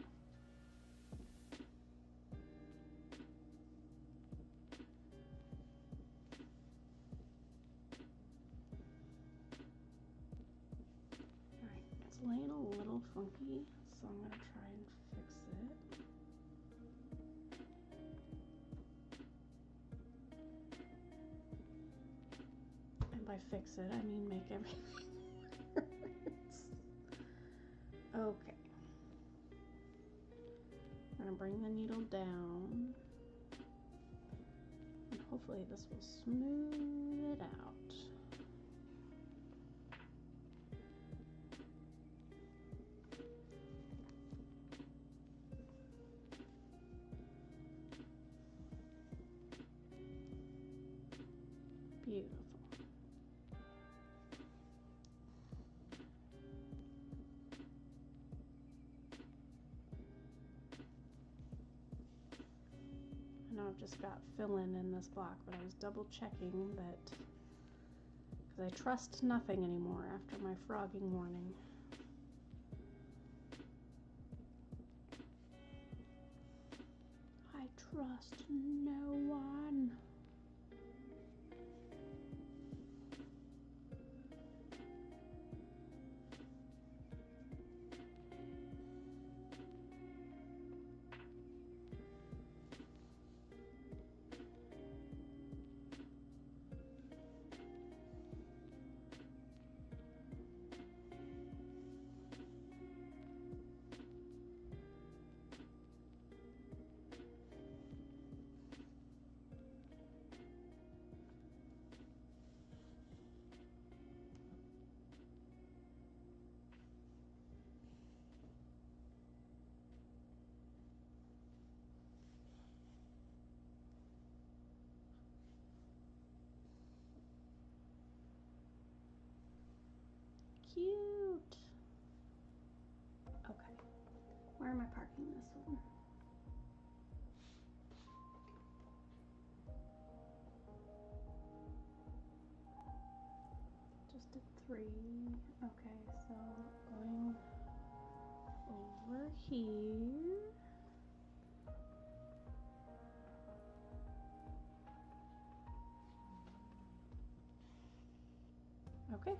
alright, it's laying a little funky, so I'm gonna try and fix it. By fix it, I mean make everything worse. Okay. I'm gonna bring the needle down, and hopefully this will smooth it out. Beautiful. I've just got fill-in in this block, but I was double checking that, because I trust nothing anymore after my frogging morning. I trust no one. Cute. Okay, where am I parking this one? Just did 3. Okay, so going over here. Okay.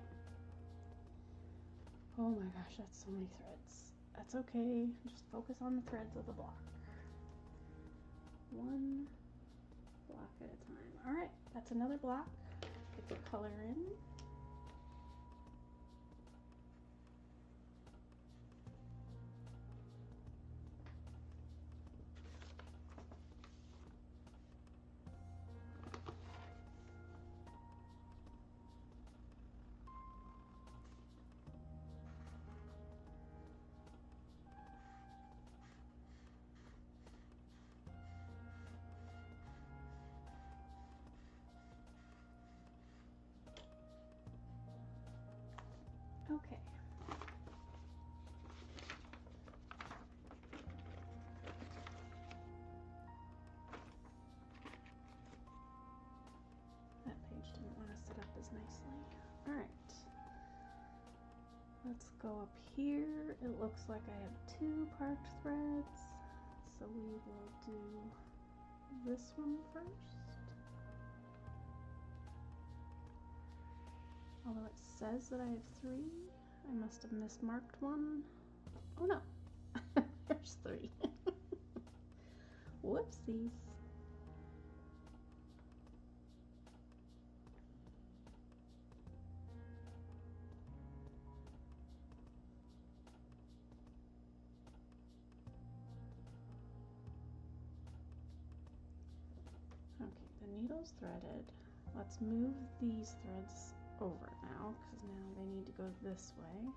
Oh my gosh, that's so many threads. That's okay. Just focus on the threads of the block. One block at a time. All right, that's another block. Get the color in. Okay. That page didn't want to sit up as nicely. All right. Let's go up here. It looks like I have 2 parked threads, so we will do this one first. Although it says that I have 3, I must have mismarked one. Oh no, there's 3. Whoopsies. Okay, the needle's threaded. Let's move these threads over now, because now they need to go this way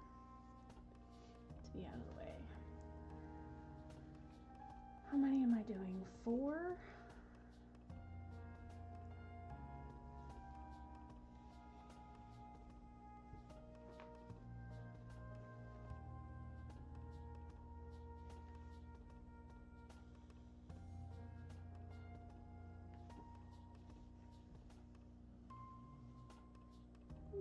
to be out of the way. How many am I doing? 4? No.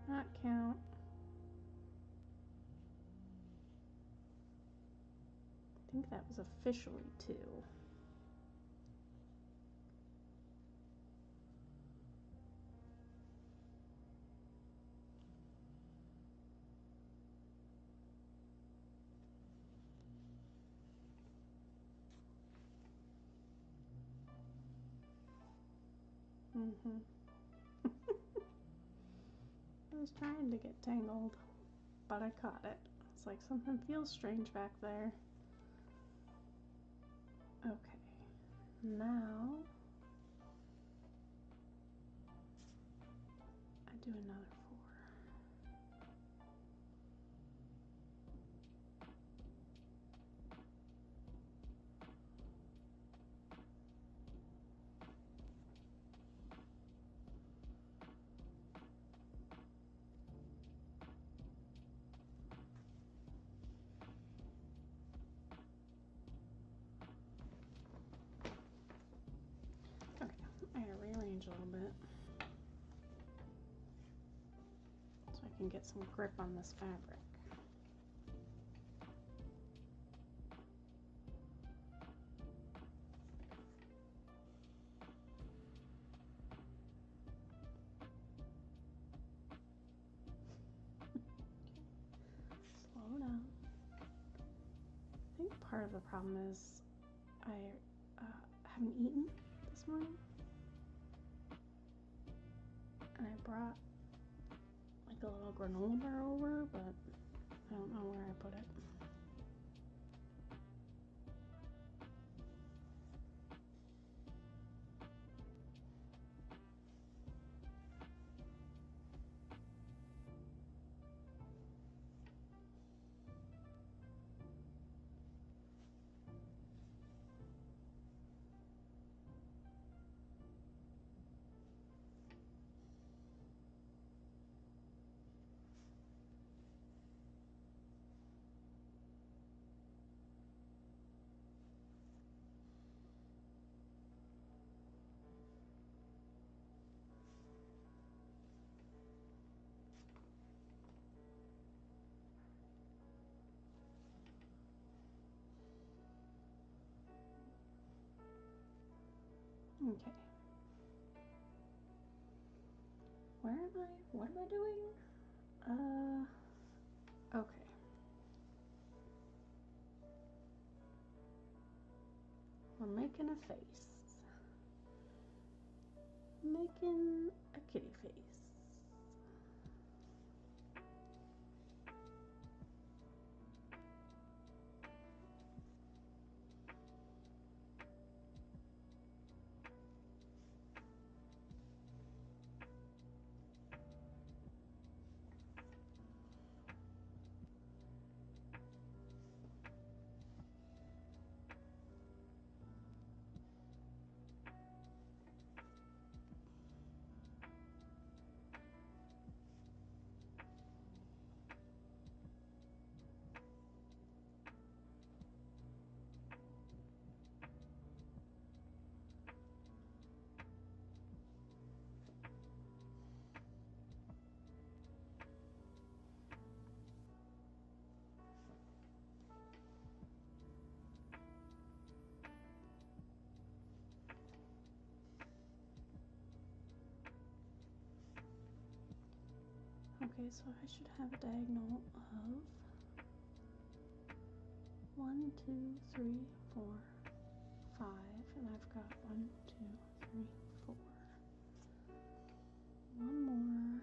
Not count. I think that was officially 2. Mm-hmm. I was trying to get tangled, but I caught it. It's like something feels strange back there. Okay, now I do another 4. Okay, I gotta rearrange a little bit so I can get some grip on this fabric. Slow down. I think part of the problem is I haven't eaten this morning, and I brought like a little granola bar over, but I don't know where I put it. Okay. Where am I? What am I doing? Okay. We're making a face. Making a kitty face. Okay, so I should have a diagonal of 1, 2, 3, 4, 5, and I've got 1, 2, 3, 4. One more.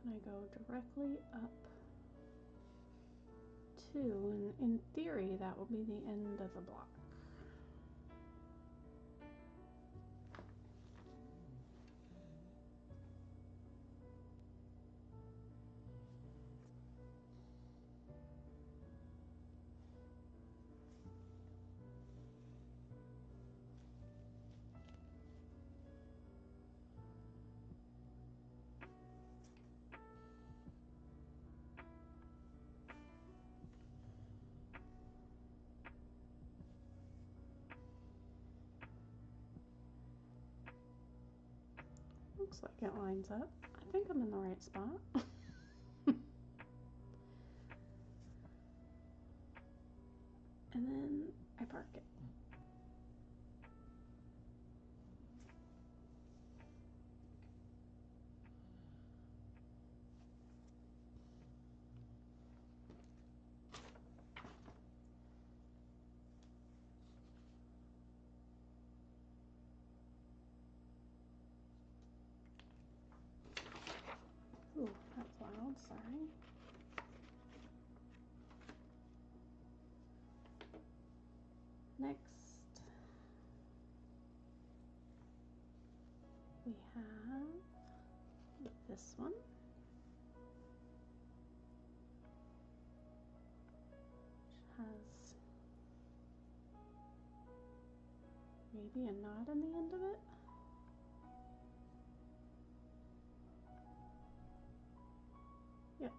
And I go directly up 2, and in theory that will be the end of the block. Looks like it lines up. I think I'm in the right spot. And then I park it. Ooh, that's loud, sorry. Next, we have this one. Which has maybe a knot in the end of it. Yep.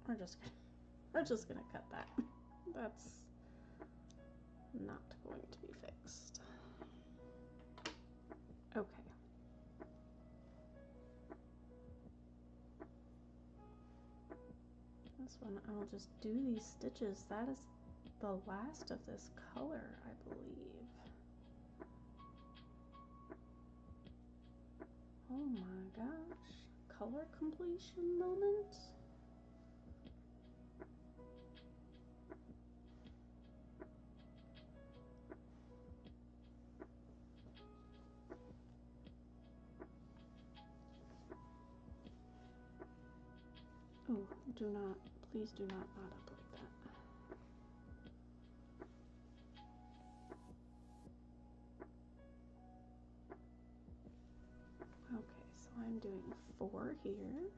We're just gonna cut that. That's not going to be fixed. Okay. This one, I'll just do these stitches. That is the last of this color, I believe. Oh my gosh. Color completion moment. Oh, do not, please do not knot up like that. Okay, so I'm doing 4 here.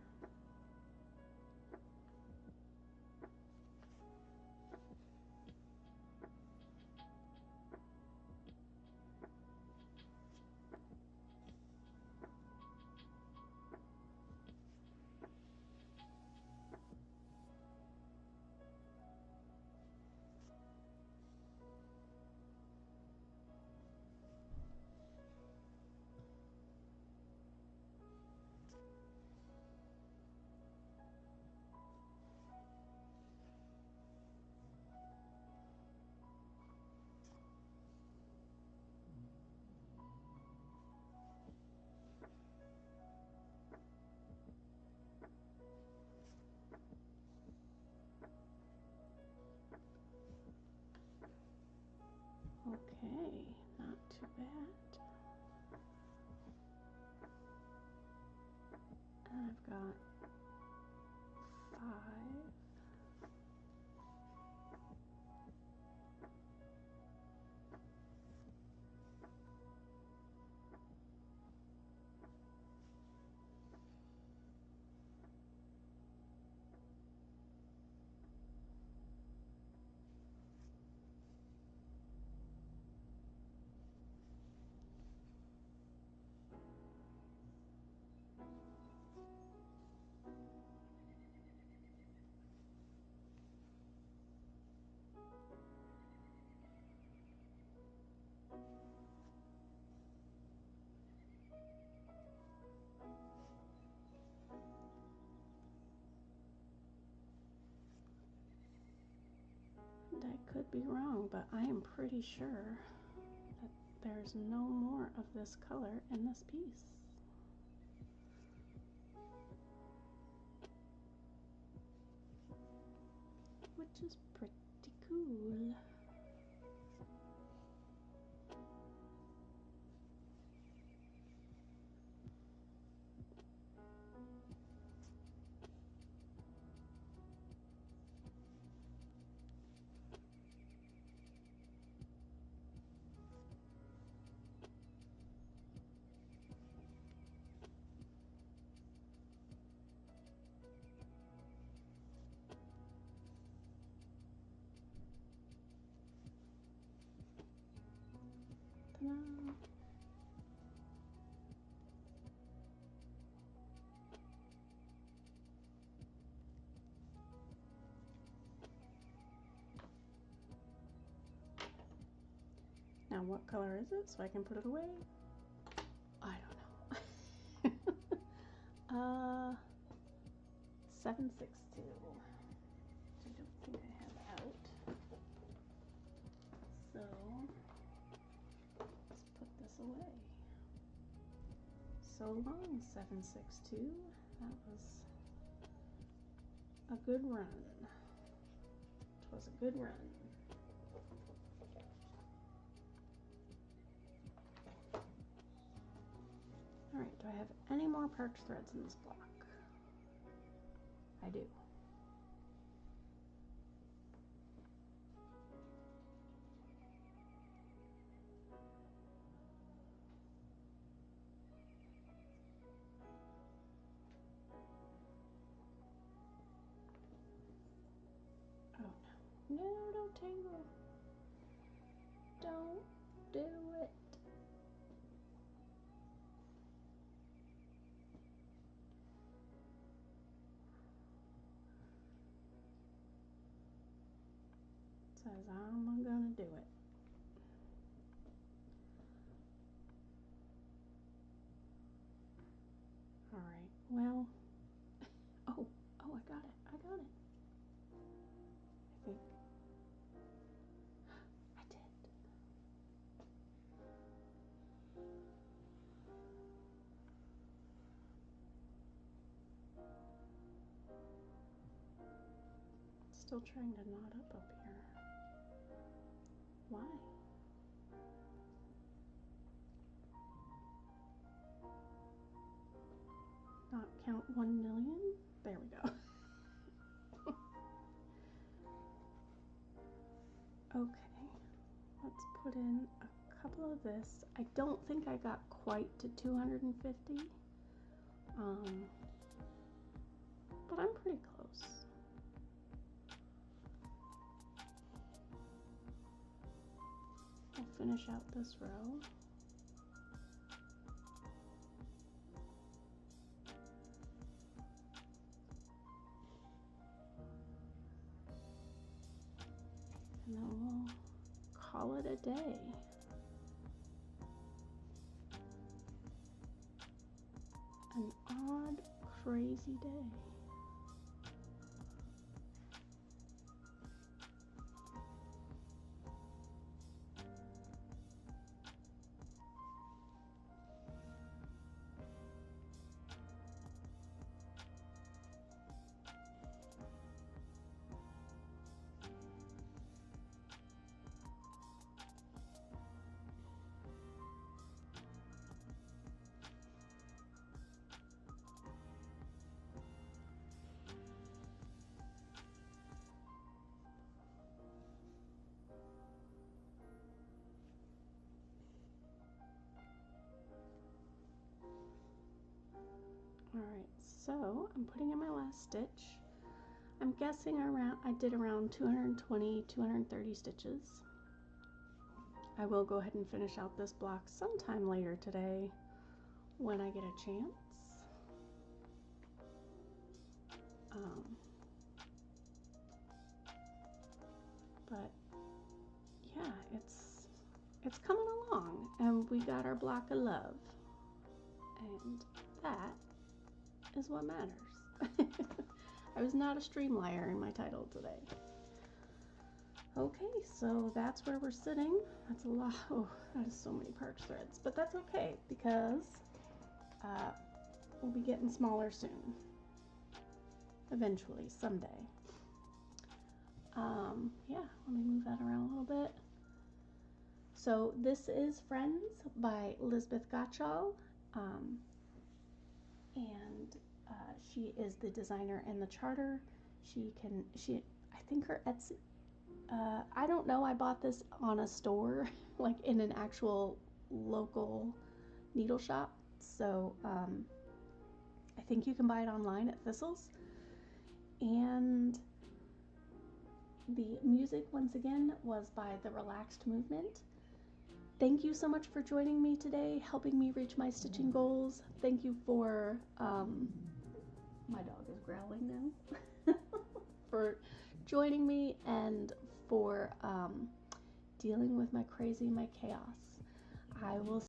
Okay, not too bad. And I've got 5. And I could be wrong, but I am pretty sure that there's no more of this color in this piece. Which is pretty cool. Ta-da. Now what color is it so I can put it away? I don't know. 762. I don't think I have out. So let's put this away. So long, 762. That was a good run. It was a good run. Alright, do I have any more parked threads in this block? I do. Oh no. No, don't tangle. Don't do it. Says I'm gonna do it. All right. Well. Oh, I got it. I got it. I think I did. Still trying to knot up here. Why? Not count 1 million? There we go. Okay, let's put in a couple of this. I don't think I got quite to 250, but I'm pretty close. I'll finish out this row. And then we'll call it a day. An odd, crazy day. Alright, so I'm putting in my last stitch. I'm guessing I did around 220, 230 stitches. I will go ahead and finish out this block sometime later today when I get a chance. But yeah, it's coming along, and we got our block of love, and that is what matters. I was not a stream liar in my title today. Okay, so that's where we're sitting. That's a lot. Oh, that is so many parch threads, but that's okay because we'll be getting smaller soon. Eventually, someday. Yeah, let me move that around a little bit. So this is Friends by Liezbeth Gottschall, and she is the designer and the charter. I think her Etsy, I don't know, I bought this on a store, like in an actual local needle shop, so I think you can buy it online at Thistles. And the music, once again, was by TheRelaxedMovement. Thank you so much for joining me today, helping me reach my stitching goals. Thank you for, my dog is growling now, for joining me and for dealing with my crazy, my chaos. I will